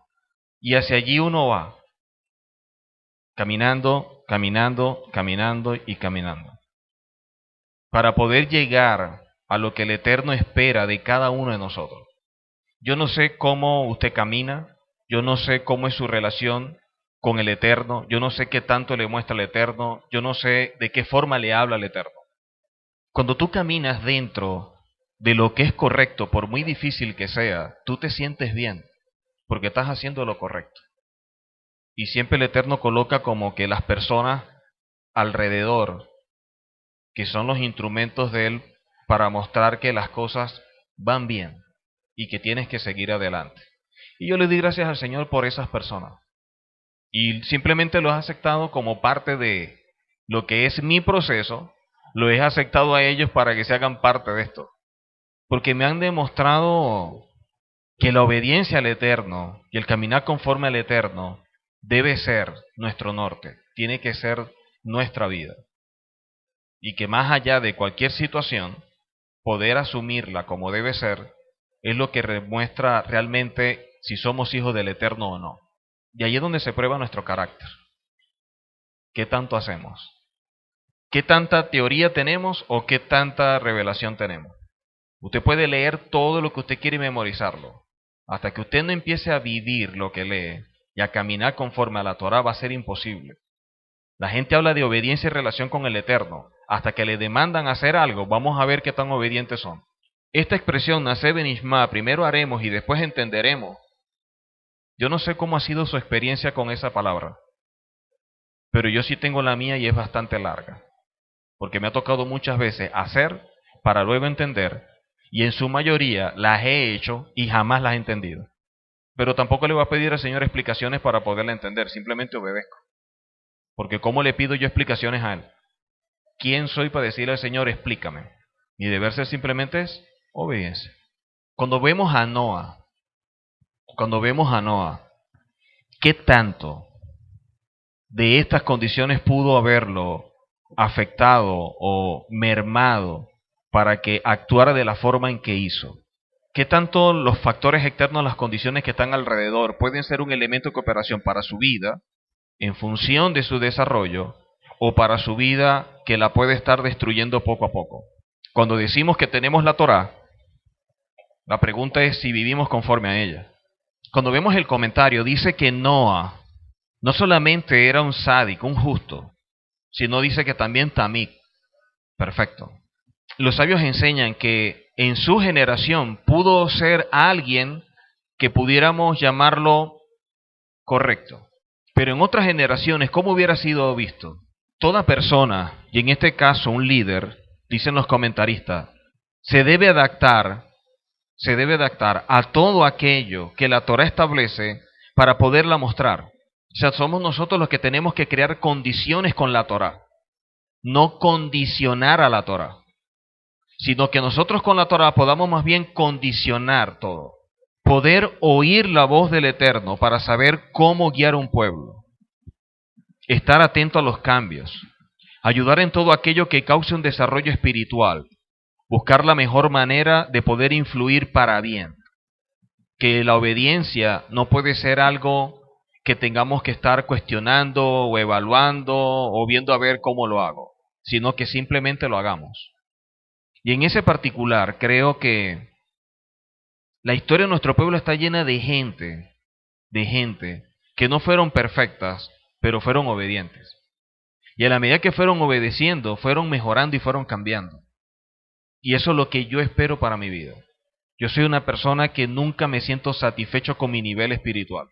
Y hacia allí uno va. Caminando, caminando, caminando y caminando. Para poder llegar a lo que el Eterno espera de cada uno de nosotros. Yo no sé cómo usted camina. Yo no sé cómo es su relación con el Eterno. Yo no sé qué tanto le muestra el Eterno. Yo no sé de qué forma le habla el Eterno. Cuando tú caminas dentro de lo que es correcto, por muy difícil que sea, tú te sientes bien, porque estás haciendo lo correcto. Y siempre el Eterno coloca como que las personas alrededor, que son los instrumentos de Él para mostrar que las cosas van bien y que tienes que seguir adelante. Y yo le di gracias al Señor por esas personas. Y simplemente lo he aceptado como parte de lo que es mi proceso, lo he aceptado a ellos para que se hagan parte de esto. Porque me han demostrado que la obediencia al Eterno y el caminar conforme al Eterno debe ser nuestro norte, tiene que ser nuestra vida. Y que más allá de cualquier situación, poder asumirla como debe ser, es lo que demuestra realmente si somos hijos del Eterno o no. Y ahí es donde se prueba nuestro carácter. ¿Qué tanto hacemos? ¿Qué tanta teoría tenemos o qué tanta revelación tenemos? Usted puede leer todo lo que usted quiere y memorizarlo. Hasta que usted no empiece a vivir lo que lee y a caminar conforme a la Torah va a ser imposible. La gente habla de obediencia y relación con el Eterno. Hasta que le demandan hacer algo, vamos a ver qué tan obedientes son. Esta expresión, Naseh Benishma, primero haremos y después entenderemos. Yo no sé cómo ha sido su experiencia con esa palabra, pero yo sí tengo la mía y es bastante larga. Porque me ha tocado muchas veces hacer para luego entender, y en su mayoría las he hecho y jamás las he entendido. Pero tampoco le voy a pedir al Señor explicaciones para poderla entender, simplemente obedezco. Porque ¿cómo le pido yo explicaciones a Él? ¿quién soy para decirle al Señor, explícame? Mi deber ser simplemente es obediencia. Cuando vemos a Noah, ¿qué tanto de estas condiciones pudo haberlo afectado o mermado para que actuara de la forma en que hizo? ¿Qué tanto los factores externos, las condiciones que están alrededor, pueden ser un elemento de cooperación para su vida en función de su desarrollo o para su vida que la puede estar destruyendo poco a poco? Cuando decimos que tenemos la Torá, la pregunta es si vivimos conforme a ella. Cuando vemos el comentario, dice que Noah no solamente era un sádico, un justo, sino dice que también tamik. Perfecto. Los sabios enseñan que en su generación pudo ser alguien que pudiéramos llamarlo correcto. Pero en otras generaciones, ¿cómo hubiera sido visto? Toda persona, y en este caso un líder, dicen los comentaristas, se debe adaptar a todo aquello que la Torá establece para poderla mostrar. O sea, somos nosotros los que tenemos que crear condiciones con la Torá, no condicionar a la Torá, sino que nosotros con la Torá podamos más bien condicionar todo. Poder oír la voz del Eterno para saber cómo guiar un pueblo. Estar atento a los cambios. Ayudar en todo aquello que cause un desarrollo espiritual. Buscar la mejor manera de poder influir para bien. Que la obediencia no puede ser algo que tengamos que estar cuestionando o evaluando o viendo a ver cómo lo hago, sino que simplemente lo hagamos. Y en ese particular creo que la historia de nuestro pueblo está llena de gente que no fueron perfectas, pero fueron obedientes. Y a la medida que fueron obedeciendo, fueron mejorando y fueron cambiando. Y eso es lo que yo espero para mi vida. Yo soy una persona que nunca me siento satisfecho con mi nivel espiritual.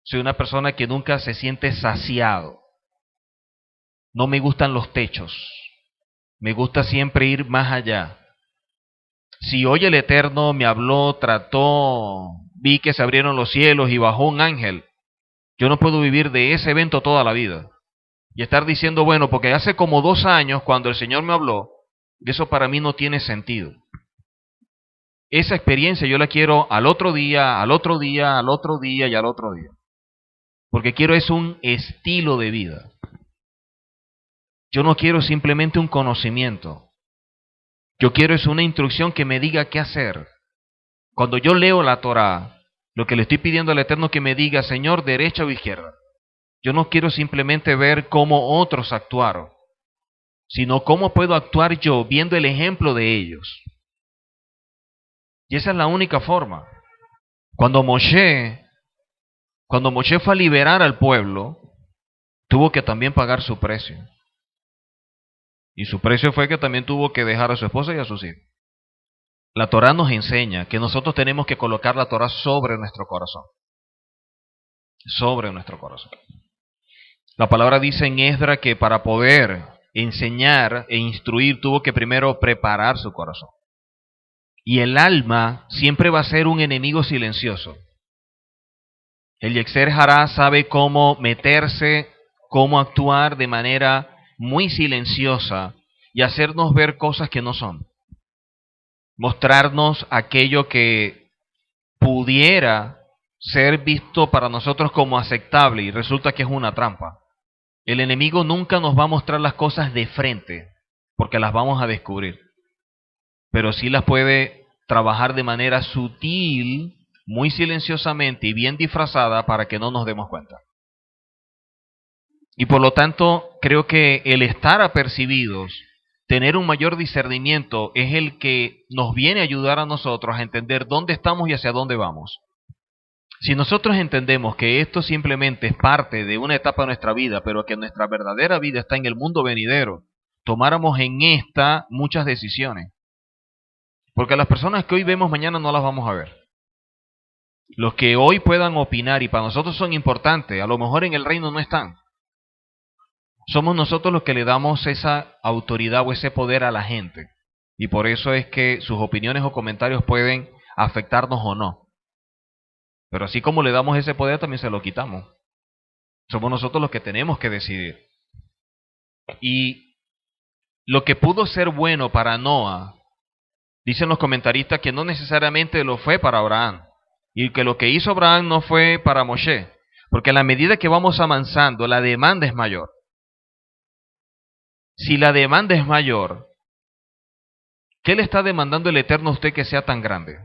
Soy una persona que nunca se siente saciado. No me gustan los techos. Me gusta siempre ir más allá. Si hoy el Eterno me habló, trató, vi que se abrieron los cielos y bajó un ángel, yo no puedo vivir de ese evento toda la vida. Y estar diciendo, bueno, porque hace como 2 años cuando el Señor me habló, eso para mí no tiene sentido. Esa experiencia yo la quiero al otro día, al otro día, al otro día y al otro día. Porque quiero es un estilo de vida. Yo no quiero simplemente un conocimiento. Yo quiero es una instrucción que me diga qué hacer. Cuando yo leo la Torá, lo que le estoy pidiendo al Eterno que me diga, Señor, derecha o izquierda. Yo no quiero simplemente ver cómo otros actuaron, sino cómo puedo actuar yo viendo el ejemplo de ellos. Y esa es la única forma. Cuando Moshe fue a liberar al pueblo, tuvo que también pagar su precio. Y su precio fue que también tuvo que dejar a su esposa y a sus hijos. La Torá nos enseña que nosotros tenemos que colocar la Torá sobre nuestro corazón. Sobre nuestro corazón. La palabra dice en Esdra que para poder enseñar e instruir tuvo que primero preparar su corazón. Y el alma siempre va a ser un enemigo silencioso. El Yetzer Hará sabe cómo meterse, cómo actuar de manera muy silenciosa y hacernos ver cosas que no son. Mostrarnos aquello que pudiera ser visto para nosotros como aceptable y resulta que es una trampa. El enemigo nunca nos va a mostrar las cosas de frente, porque las vamos a descubrir. Pero sí las puede trabajar de manera sutil, muy silenciosamente y bien disfrazada para que no nos demos cuenta. Y por lo tanto, creo que el estar apercibidos, tener un mayor discernimiento, es el que nos viene a ayudar a nosotros a entender dónde estamos y hacia dónde vamos. Si nosotros entendemos que esto simplemente es parte de una etapa de nuestra vida, pero que nuestra verdadera vida está en el mundo venidero, tomáramos en esta muchas decisiones. Porque las personas que hoy vemos mañana no las vamos a ver. Los que hoy puedan opinar y para nosotros son importantes, a lo mejor en el reino no están. Somos nosotros los que le damos esa autoridad o ese poder a la gente. Y por eso es que sus opiniones o comentarios pueden afectarnos o no. Pero así como le damos ese poder, también se lo quitamos. Somos nosotros los que tenemos que decidir. Y lo que pudo ser bueno para Noah, dicen los comentaristas que no necesariamente lo fue para Abraham, y que lo que hizo Abraham no fue para Moshe, porque a la medida que vamos avanzando, la demanda es mayor. Si la demanda es mayor, ¿qué le está demandando el Eterno a usted que sea tan grande?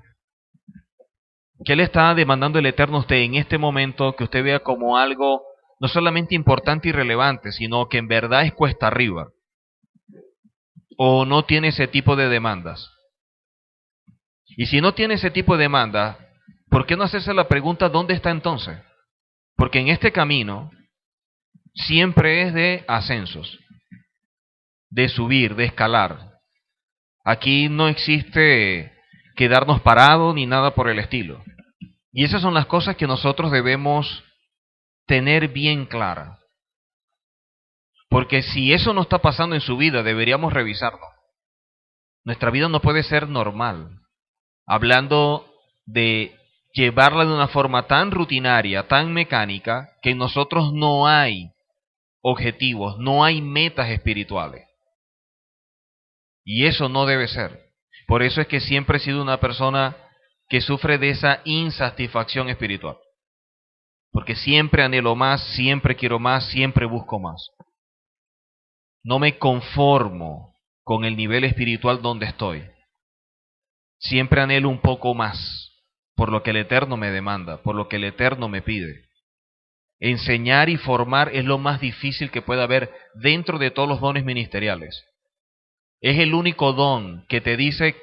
¿Qué le está demandando el Eterno a usted en este momento que usted vea como algo no solamente importante y relevante, sino que en verdad es cuesta arriba? ¿O no tiene ese tipo de demandas? Y si no tiene ese tipo de demandas, ¿por qué no hacerse la pregunta ¿dónde está entonces? Porque en este camino siempre es de ascensos, de subir, de escalar. Aquí no existe quedarnos parados ni nada por el estilo. Y esas son las cosas que nosotros debemos tener bien claras. Porque si eso no está pasando en su vida, deberíamos revisarlo. Nuestra vida no puede ser normal. Hablando de llevarla de una forma tan rutinaria, tan mecánica, que en nosotros no hay objetivos, no hay metas espirituales. Y eso no debe ser. Por eso es que siempre he sido una persona que sufre de esa insatisfacción espiritual. Porque siempre anhelo más, siempre quiero más, siempre busco más. No me conformo con el nivel espiritual donde estoy. Siempre anhelo un poco más, por lo que el Eterno me demanda, por lo que el Eterno me pide. Enseñar y formar es lo más difícil que puede haber dentro de todos los dones ministeriales. Es el único don que te dice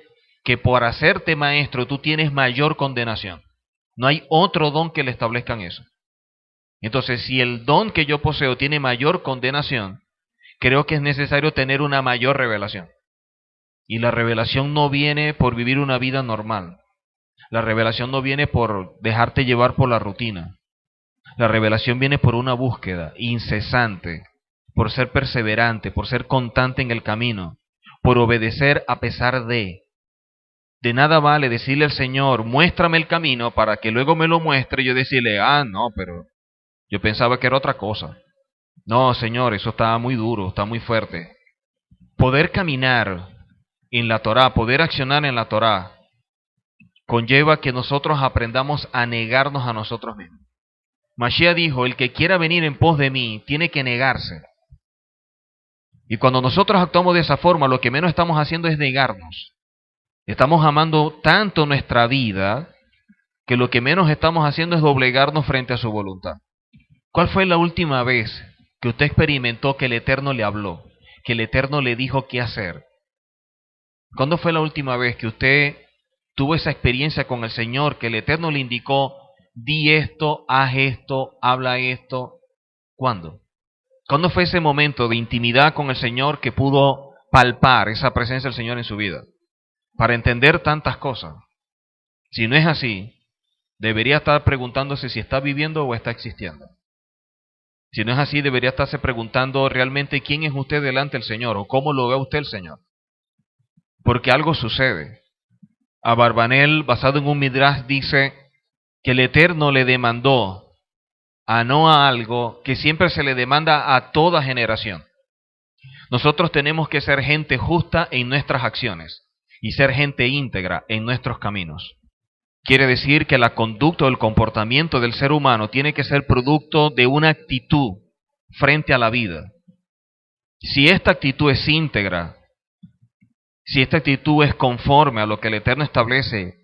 que por hacerte maestro tú tienes mayor condenación. No hay otro don que le establezcan eso. Entonces, si el don que yo poseo tiene mayor condenación, creo que es necesario tener una mayor revelación. Y la revelación no viene por vivir una vida normal. La revelación no viene por dejarte llevar por la rutina. La revelación viene por una búsqueda incesante, por ser perseverante, por ser constante en el camino, por obedecer a pesar de. De nada vale decirle al Señor, muéstrame el camino para que luego me lo muestre y yo decirle, no, pero yo pensaba que era otra cosa. No, Señor, eso está muy duro, está muy fuerte. Poder caminar en la Torá, poder accionar en la Torá, conlleva que nosotros aprendamos a negarnos a nosotros mismos. Mashiach dijo, el que quiera venir en pos de mí, tiene que negarse. Y cuando nosotros actuamos de esa forma, lo que menos estamos haciendo es negarnos. Estamos amando tanto nuestra vida, que lo que menos estamos haciendo es doblegarnos frente a su voluntad. ¿Cuál fue la última vez que usted experimentó que el Eterno le habló, que el Eterno le dijo qué hacer? ¿Cuándo fue la última vez que usted tuvo esa experiencia con el Señor, que el Eterno le indicó, di esto, haz esto, habla esto? ¿Cuándo? ¿Cuándo fue ese momento de intimidad con el Señor que pudo palpar esa presencia del Señor en su vida? Para entender tantas cosas. Si no es así, debería estar preguntándose si está viviendo o está existiendo. Si no es así, debería estarse preguntando realmente quién es usted delante del Señor o cómo lo ve usted el Señor. Porque algo sucede. Abarbanel, basado en un midrash, dice que el Eterno le demandó a Noah algo que siempre se le demanda a toda generación. Nosotros tenemos que ser gente justa en nuestras acciones y ser gente íntegra en nuestros caminos. Quiere decir que la conducta o el comportamiento del ser humano tiene que ser producto de una actitud frente a la vida. Si esta actitud es íntegra, si esta actitud es conforme a lo que el Eterno establece,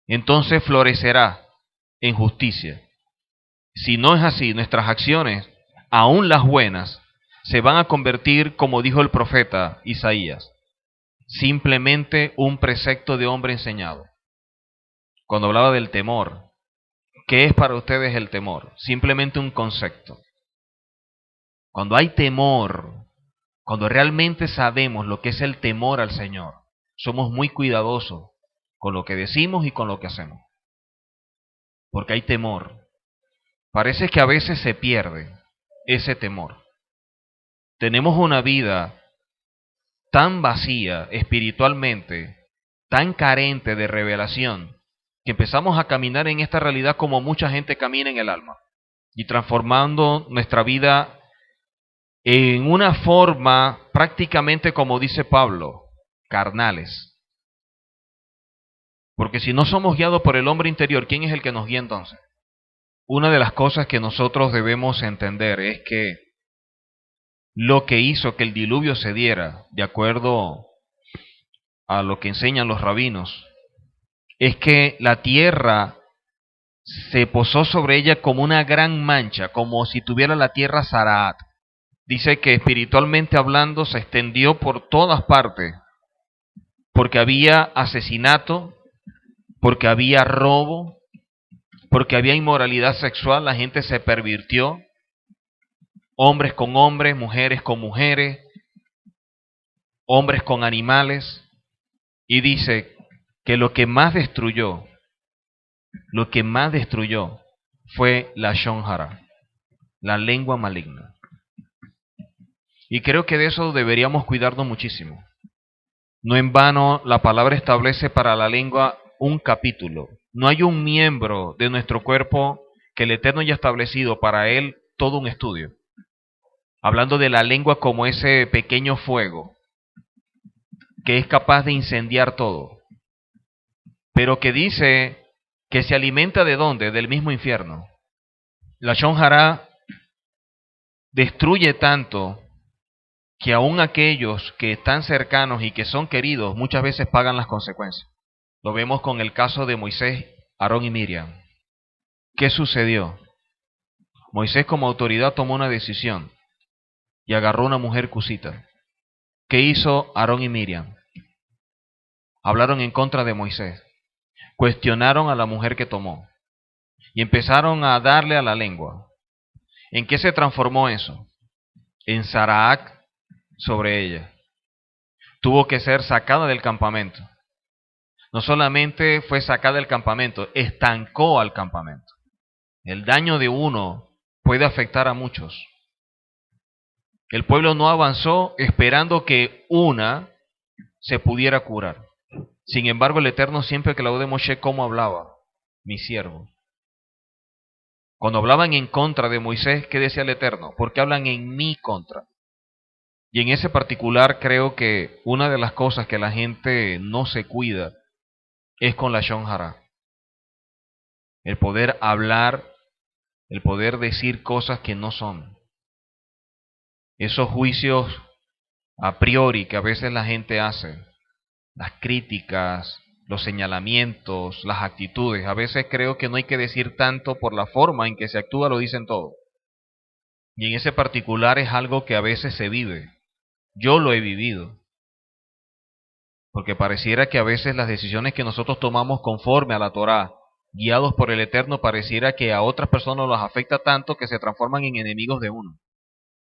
entonces florecerá en justicia. Si no es así, nuestras acciones, aun las buenas, se van a convertir, como dijo el profeta Isaías, simplemente un precepto de hombre enseñado. Cuando hablaba del temor, ¿qué es para ustedes el temor? Simplemente un concepto. Cuando hay temor, cuando realmente sabemos lo que es el temor al Señor, somos muy cuidadosos con lo que decimos y con lo que hacemos. Porque hay temor. Parece que a veces se pierde ese temor. Tenemos una vida tan vacía espiritualmente, tan carente de revelación, que empezamos a caminar en esta realidad como mucha gente camina en el alma, y transformando nuestra vida en una forma prácticamente como dice Pablo, carnales. Porque si no somos guiados por el hombre interior, ¿quién es el que nos guía entonces? Una de las cosas que nosotros debemos entender es que lo que hizo que el diluvio se diera, de acuerdo a lo que enseñan los rabinos, es que la tierra se posó sobre ella como una gran mancha, como si tuviera la tierra Zaraat. Dice que espiritualmente hablando se extendió por todas partes, porque había asesinato, porque había robo, porque había inmoralidad sexual, la gente se pervirtió, hombres con hombres, mujeres con mujeres, hombres con animales, y dice que lo que más destruyó fue la Lashon Hara, la lengua maligna. Y creo que de eso deberíamos cuidarnos muchísimo. No en vano la palabra establece para la lengua un capítulo. No hay un miembro de nuestro cuerpo que el Eterno haya establecido para él todo un estudio. Hablando de la lengua como ese pequeño fuego que es capaz de incendiar todo, pero que dice que se alimenta ¿de dónde? Del mismo infierno. La Lashon Hara destruye tanto que aún aquellos que están cercanos y que son queridos muchas veces pagan las consecuencias. Lo vemos con el caso de Moisés, Aarón y Miriam. ¿Qué sucedió? Moisés como autoridad tomó una decisión y agarró una mujer cusita. ¿Qué hizo Aarón y Miriam? Hablaron en contra de Moisés. Cuestionaron a la mujer que tomó y empezaron a darle a la lengua. ¿En qué se transformó eso? En Zaraat sobre ella. Tuvo que ser sacada del campamento. No solamente fue sacada del campamento, estancó al campamento. El daño de uno puede afectar a muchos. El pueblo no avanzó esperando que una se pudiera curar. Sin embargo, el Eterno siempre clavó de Moshe cómo hablaba, mi siervo. Cuando hablaban en contra de Moisés, ¿qué decía el Eterno? Porque hablan en mi contra. Y en ese particular creo que una de las cosas que la gente no se cuida es con la Lashon Hara. El poder hablar, el poder decir cosas que no son. Esos juicios a priori que a veces la gente hace, las críticas, los señalamientos, las actitudes, a veces creo que no hay que decir tanto por la forma en que se actúa, lo dicen todo. Y en ese particular es algo que a veces se vive. Yo lo he vivido. Porque pareciera que a veces las decisiones que nosotros tomamos conforme a la Torá, guiados por el Eterno, pareciera que a otras personas los afecta tanto que se transforman en enemigos de uno.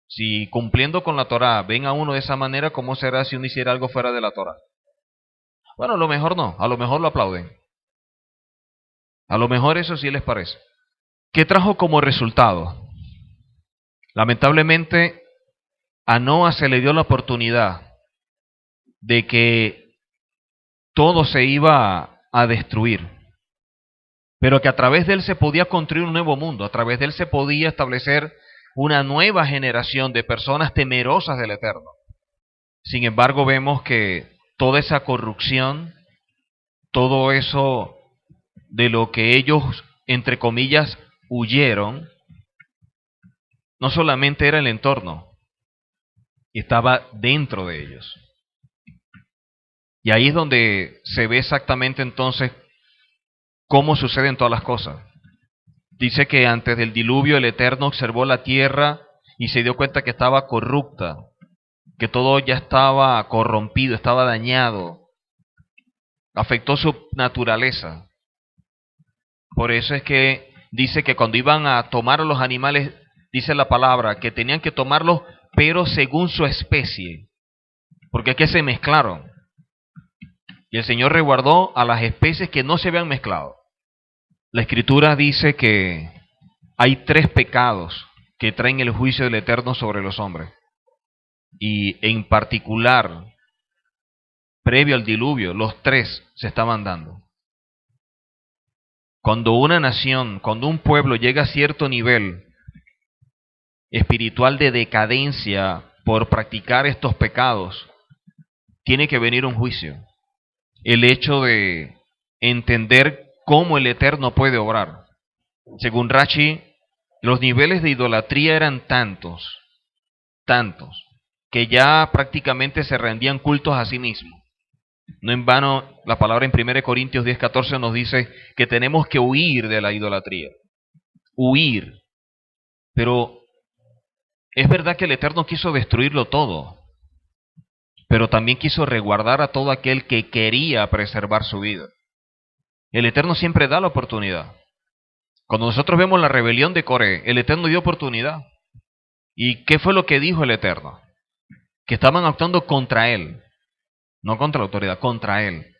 Si cumpliendo con la Torá ven a uno de esa manera, ¿cómo será si uno hiciera algo fuera de la Torá? Bueno, a lo mejor no, a lo mejor lo aplauden. A lo mejor eso sí les parece. ¿Qué trajo como resultado? Lamentablemente, a Noa se le dio la oportunidad de que todo se iba a destruir, pero que a través de él se podía construir un nuevo mundo, a través de él se podía establecer una nueva generación de personas temerosas del Eterno. Sin embargo, vemos que toda esa corrupción, todo eso de lo que ellos, entre comillas, huyeron, no solamente era el entorno, estaba dentro de ellos. Y ahí es donde se ve exactamente entonces cómo suceden todas las cosas. Dice que antes del diluvio el Eterno observó la tierra y se dio cuenta que estaba corrupta, que todo ya estaba corrompido, estaba dañado, afectó su naturaleza. Por eso es que dice que cuando iban a tomar a los animales, dice la palabra, que tenían que tomarlos, pero según su especie, porque es que se mezclaron. Y el Señor resguardó a las especies que no se habían mezclado. La Escritura dice que hay 3 pecados que traen el juicio del Eterno sobre los hombres. Y en particular, previo al diluvio, los 3 se estaban dando. Cuando una nación, cuando un pueblo llega a cierto nivel espiritual de decadencia por practicar estos pecados, tiene que venir un juicio. El hecho de entender cómo el Eterno puede obrar. Según Rashi, los niveles de idolatría eran tantos, que ya prácticamente se rendían cultos a sí mismos. No en vano la palabra en 1 Corintios 10:14 nos dice que tenemos que huir de la idolatría. Huir. Pero es verdad que el Eterno quiso destruirlo todo, pero también quiso resguardar a todo aquel que quería preservar su vida. El Eterno siempre da la oportunidad. Cuando nosotros vemos la rebelión de Coré, el Eterno dio oportunidad. ¿Y qué fue lo que dijo el Eterno? Que estaban actuando contra él, no contra la autoridad, contra él.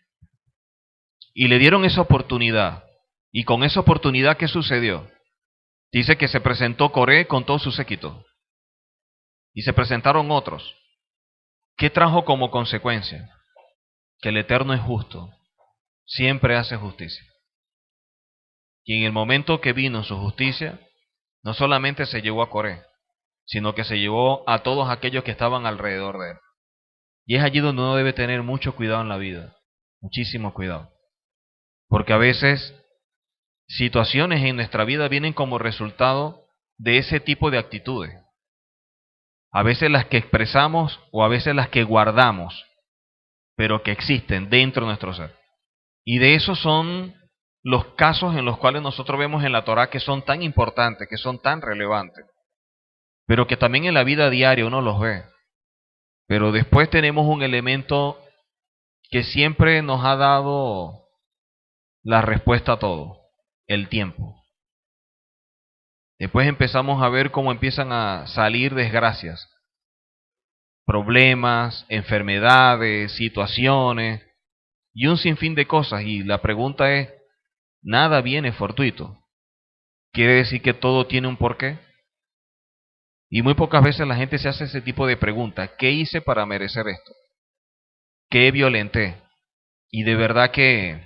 Y le dieron esa oportunidad. Y con esa oportunidad, ¿qué sucedió? Dice que se presentó Coré con todo su séquito. Y se presentaron otros. ¿Qué trajo como consecuencia? Que el Eterno es justo. Siempre hace justicia. Y en el momento que vino su justicia, no solamente se llevó a Coré, sino que se llevó a todos aquellos que estaban alrededor de él. Y es allí donde uno debe tener mucho cuidado en la vida. Muchísimo cuidado. Porque a veces situaciones en nuestra vida vienen como resultado de ese tipo de actitudes. A veces las que expresamos o a veces las que guardamos, pero que existen dentro de nuestro ser. Y de esos son los casos en los cuales nosotros vemos en la Torá que son tan importantes, que son tan relevantes, pero que también en la vida diaria uno los ve. Pero después tenemos un elemento que siempre nos ha dado la respuesta a todo, el tiempo. Después empezamos a ver cómo empiezan a salir desgracias, problemas, enfermedades, situaciones y un sinfín de cosas. Y la pregunta es, nada viene fortuito. ¿Quiere decir que todo tiene un porqué? Y muy pocas veces la gente se hace ese tipo de preguntas. ¿Qué hice para merecer esto? ¿Qué violenté? Y de verdad que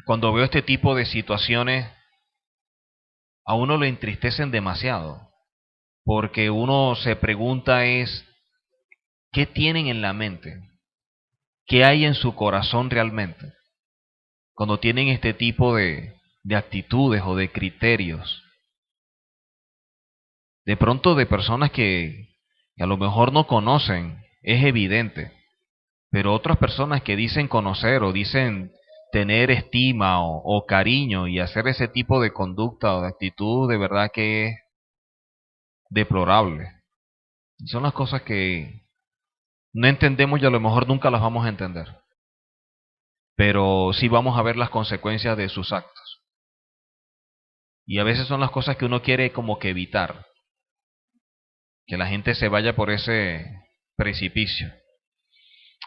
cuando veo este tipo de situaciones, a uno lo entristecen demasiado. Porque uno se pregunta es, ¿qué tienen en la mente? ¿Qué hay en su corazón realmente? Cuando tienen este tipo de actitudes o de criterios. De pronto de personas que a lo mejor no conocen, es evidente. Pero otras personas que dicen conocer o dicen tener estima o cariño y hacer ese tipo de conducta o de actitud, de verdad que es deplorable. Y son las cosas que no entendemos y a lo mejor nunca las vamos a entender. Pero sí vamos a ver las consecuencias de sus actos. Y a veces son las cosas que uno quiere como que evitar. Que la gente se vaya por ese precipicio.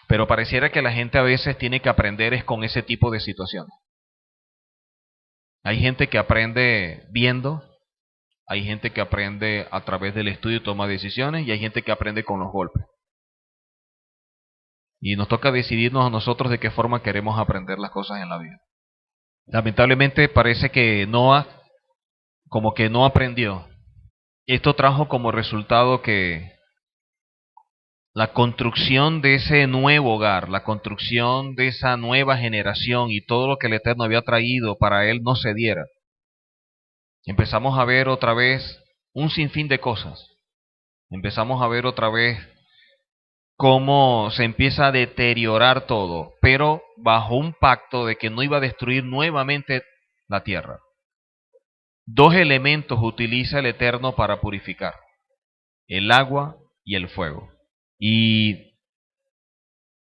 Pero pareciera que la gente a veces tiene que aprender es con ese tipo de situaciones. Hay gente que aprende viendo, hay gente que aprende a través del estudio y toma decisiones, y hay gente que aprende con los golpes. Y nos toca decidirnos a nosotros de qué forma queremos aprender las cosas en la vida. Lamentablemente parece que Noah como que no aprendió. Esto trajo como resultado que la construcción de ese nuevo hogar, la construcción de esa nueva generación y todo lo que el Eterno había traído para él no se diera. Empezamos a ver otra vez un sinfín de cosas. Empezamos a ver otra vez cómo se empieza a deteriorar todo, pero bajo un pacto de que no iba a destruir nuevamente la tierra. Dos elementos utiliza el Eterno para purificar: el agua y el fuego. Y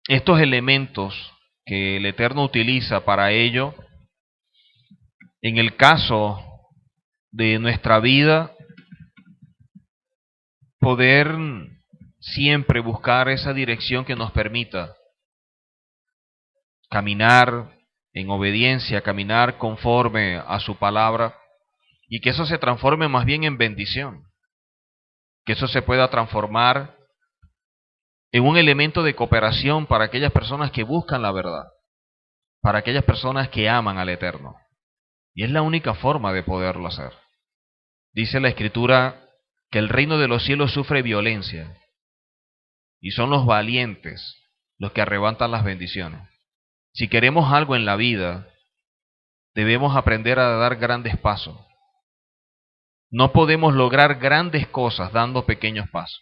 estos elementos que el Eterno utiliza para ello, en el caso de nuestra vida, poder siempre buscar esa dirección que nos permita caminar en obediencia, caminar conforme a su palabra, y que eso se transforme más bien en bendición, que eso se pueda transformar en un elemento de cooperación para aquellas personas que buscan la verdad, para aquellas personas que aman al Eterno. Y es la única forma de poderlo hacer. Dice la Escritura que el reino de los cielos sufre violencia, y son los valientes los que arrebatan las bendiciones. Si queremos algo en la vida, debemos aprender a dar grandes pasos. No podemos lograr grandes cosas dando pequeños pasos.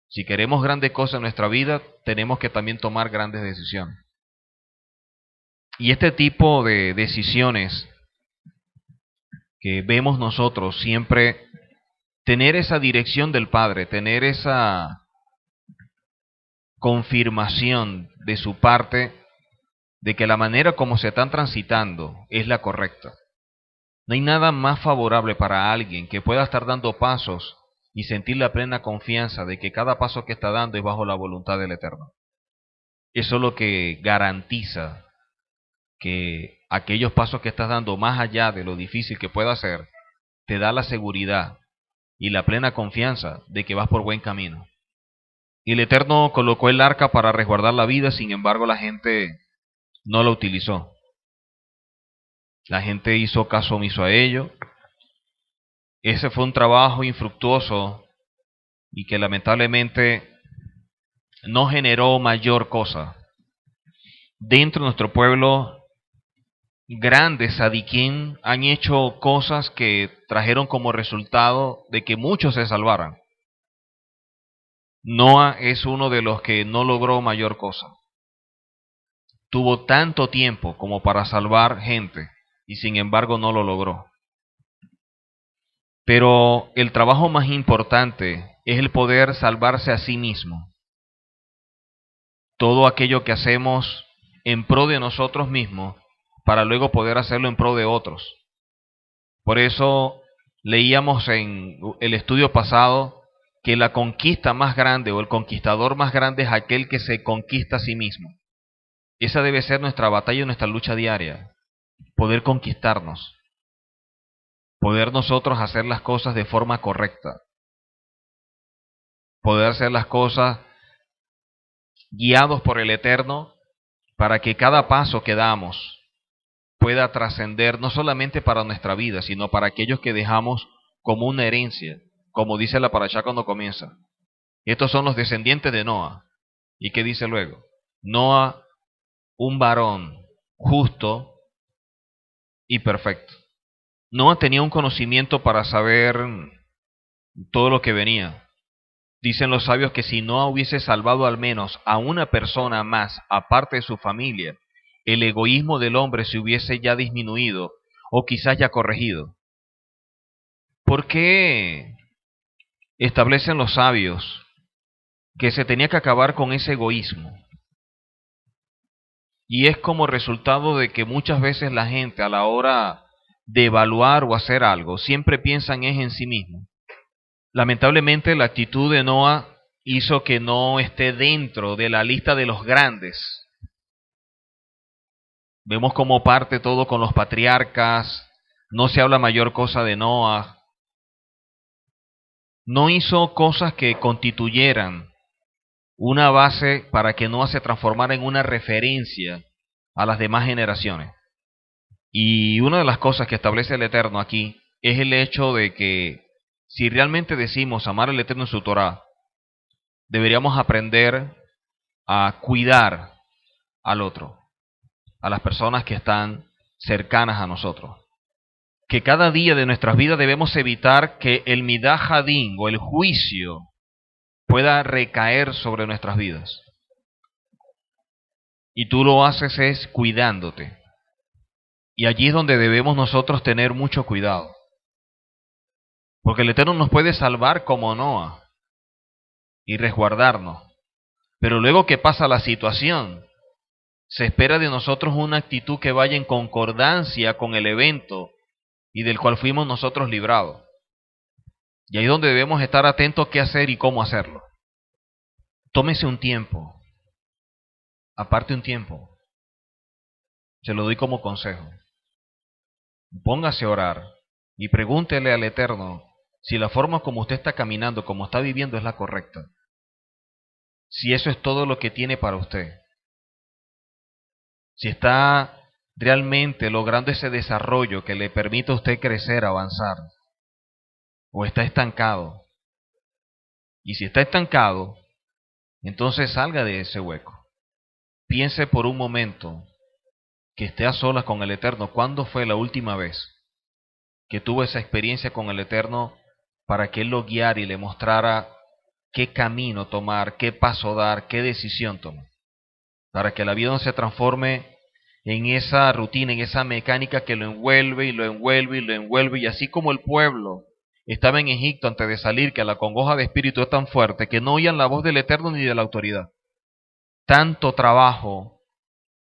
Si queremos grandes cosas en nuestra vida, tenemos que también tomar grandes decisiones. Y este tipo de decisiones que vemos nosotros siempre, tener esa dirección del Padre, tener esa confirmación de su parte de que la manera como se están transitando es la correcta. No hay nada más favorable para alguien que pueda estar dando pasos y sentir la plena confianza de que cada paso que está dando es bajo la voluntad del Eterno. Eso es lo que garantiza que aquellos pasos que estás dando, más allá de lo difícil que pueda ser, te da la seguridad y la plena confianza de que vas por buen camino. Y el Eterno colocó el arca para resguardar la vida, sin embargo la gente no la utilizó. La gente hizo caso omiso a ello. Ese fue un trabajo infructuoso y que lamentablemente no generó mayor cosa. Dentro de nuestro pueblo, grandes sadiquín han hecho cosas que trajeron como resultado de que muchos se salvaran. Noa es uno de los que no logró mayor cosa. Tuvo tanto tiempo como para salvar gente y sin embargo no lo logró. Pero el trabajo más importante es el poder salvarse a sí mismo. Todo aquello que hacemos en pro de nosotros mismos para luego poder hacerlo en pro de otros. Por eso leíamos en el estudio pasado que la conquista más grande o el conquistador más grande es aquel que se conquista a sí mismo. Esa debe ser nuestra batalla y nuestra lucha diaria. Poder conquistarnos. Poder nosotros hacer las cosas de forma correcta. Poder hacer las cosas guiados por el Eterno para que cada paso que damos pueda trascender no solamente para nuestra vida, sino para aquellos que dejamos como una herencia, como dice la parashá cuando comienza. Estos son los descendientes de Noa. ¿Y qué dice luego? Noa, un varón justo y perfecto. Noa tenía un conocimiento para saber todo lo que venía. Dicen los sabios que si Noa hubiese salvado al menos a una persona más aparte de su familia, el egoísmo del hombre se hubiese ya disminuido o quizás ya corregido. ¿Por qué establecen los sabios que se tenía que acabar con ese egoísmo? Y es como resultado de que muchas veces la gente a la hora de evaluar o hacer algo siempre piensan es en sí mismo. Lamentablemente la actitud de Noa hizo que no esté dentro de la lista de los grandes. Vemos cómo parte todo con los patriarcas, no se habla mayor cosa de Noa. No hizo cosas que constituyeran una base para que Noa se transformara en una referencia a las demás generaciones. Y una de las cosas que establece el Eterno aquí es el hecho de que si realmente decimos amar al Eterno en su Torah, deberíamos aprender a cuidar al otro, a las personas que están cercanas a nosotros. Que cada día de nuestras vidas debemos evitar que el Midah Hadin o el juicio pueda recaer sobre nuestras vidas. Y tú lo haces es cuidándote. Y allí es donde debemos nosotros tener mucho cuidado. Porque el Eterno nos puede salvar como Noa y resguardarnos. Pero luego que pasa la situación, se espera de nosotros una actitud que vaya en concordancia con el evento y del cual fuimos nosotros librados. Y ahí es donde debemos estar atentos a qué hacer y cómo hacerlo. Tómese un tiempo. Aparte un tiempo. Se lo doy como consejo. Póngase a orar y pregúntele al Eterno si la forma como usted está caminando, como está viviendo, es la correcta. Si eso es todo lo que tiene para usted. Si está realmente logrando ese desarrollo que le permite a usted crecer, avanzar. O está estancado. Y si está estancado, Entonces salga de ese hueco. Piense por un momento que esté a solas con el Eterno. ¿Cuándo fue la última vez que tuvo esa experiencia con el Eterno para que Él lo guiara y le mostrara qué camino tomar, qué paso dar, qué decisión tomar? Para que la vida no se transforme en esa rutina, en esa mecánica que lo envuelve y lo envuelve y lo envuelve. Y así como el pueblo estaba en Egipto antes de salir, que la congoja de espíritu es tan fuerte que no oían la voz del Eterno ni de la autoridad. Tanto trabajo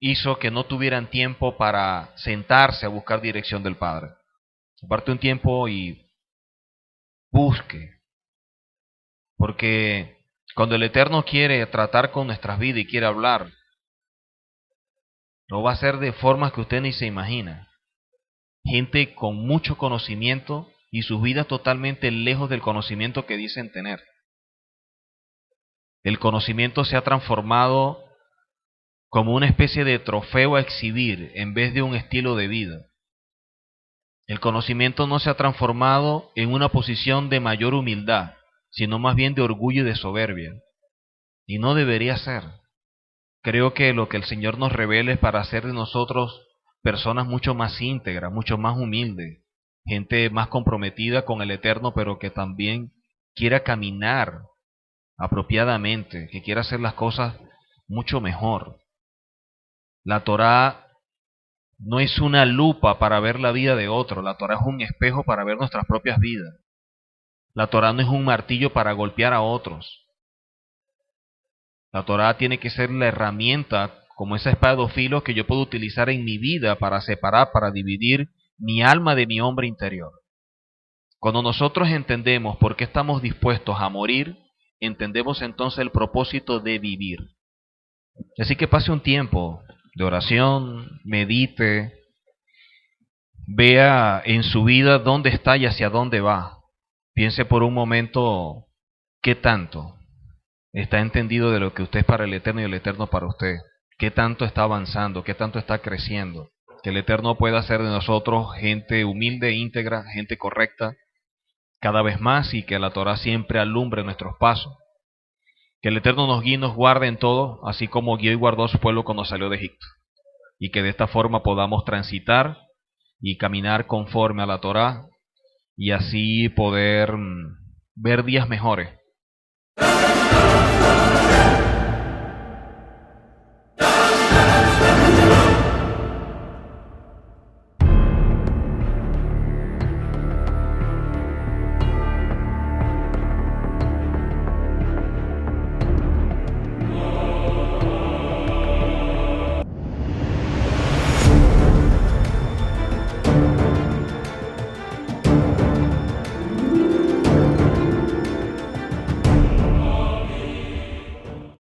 hizo que no tuvieran tiempo para sentarse a buscar dirección del Padre. Aparte un tiempo y busque. Porque cuando el Eterno quiere tratar con nuestras vidas y quiere hablar, lo va a hacer de formas que usted ni se imagina. Gente con mucho conocimiento y sus vidas totalmente lejos del conocimiento que dicen tener. El conocimiento se ha transformado como una especie de trofeo a exhibir en vez de un estilo de vida. El conocimiento no se ha transformado en una posición de mayor humildad, sino más bien de orgullo y de soberbia. Y no debería ser. Creo que lo que el Señor nos revela es para hacer de nosotros personas mucho más íntegras, mucho más humildes, gente más comprometida con el Eterno, pero que también quiera caminar apropiadamente, que quiera hacer las cosas mucho mejor. La Torá no es una lupa para ver la vida de otro, la Torá es un espejo para ver nuestras propias vidas. La Torá no es un martillo para golpear a otros. La Torá tiene que ser la herramienta, como esa espada de dos filos que yo puedo utilizar en mi vida para separar, para dividir mi alma de mi hombre interior. Cuando nosotros entendemos por qué estamos dispuestos a morir, entendemos entonces el propósito de vivir. Así que pase un tiempo de oración, medite, vea en su vida dónde está y hacia dónde va. Piense por un momento qué tanto está entendido de lo que usted es para el Eterno y el Eterno para usted. ¿Qué tanto está avanzando? ¿Qué tanto está creciendo? Que el Eterno pueda hacer de nosotros gente humilde, íntegra, gente correcta, cada vez más, y que la Torah siempre alumbre nuestros pasos. Que el Eterno nos guíe y nos guarde en todo, así como guió y guardó a su pueblo cuando salió de Egipto. Y que de esta forma podamos transitar y caminar conforme a la Torah y así poder ver días mejores.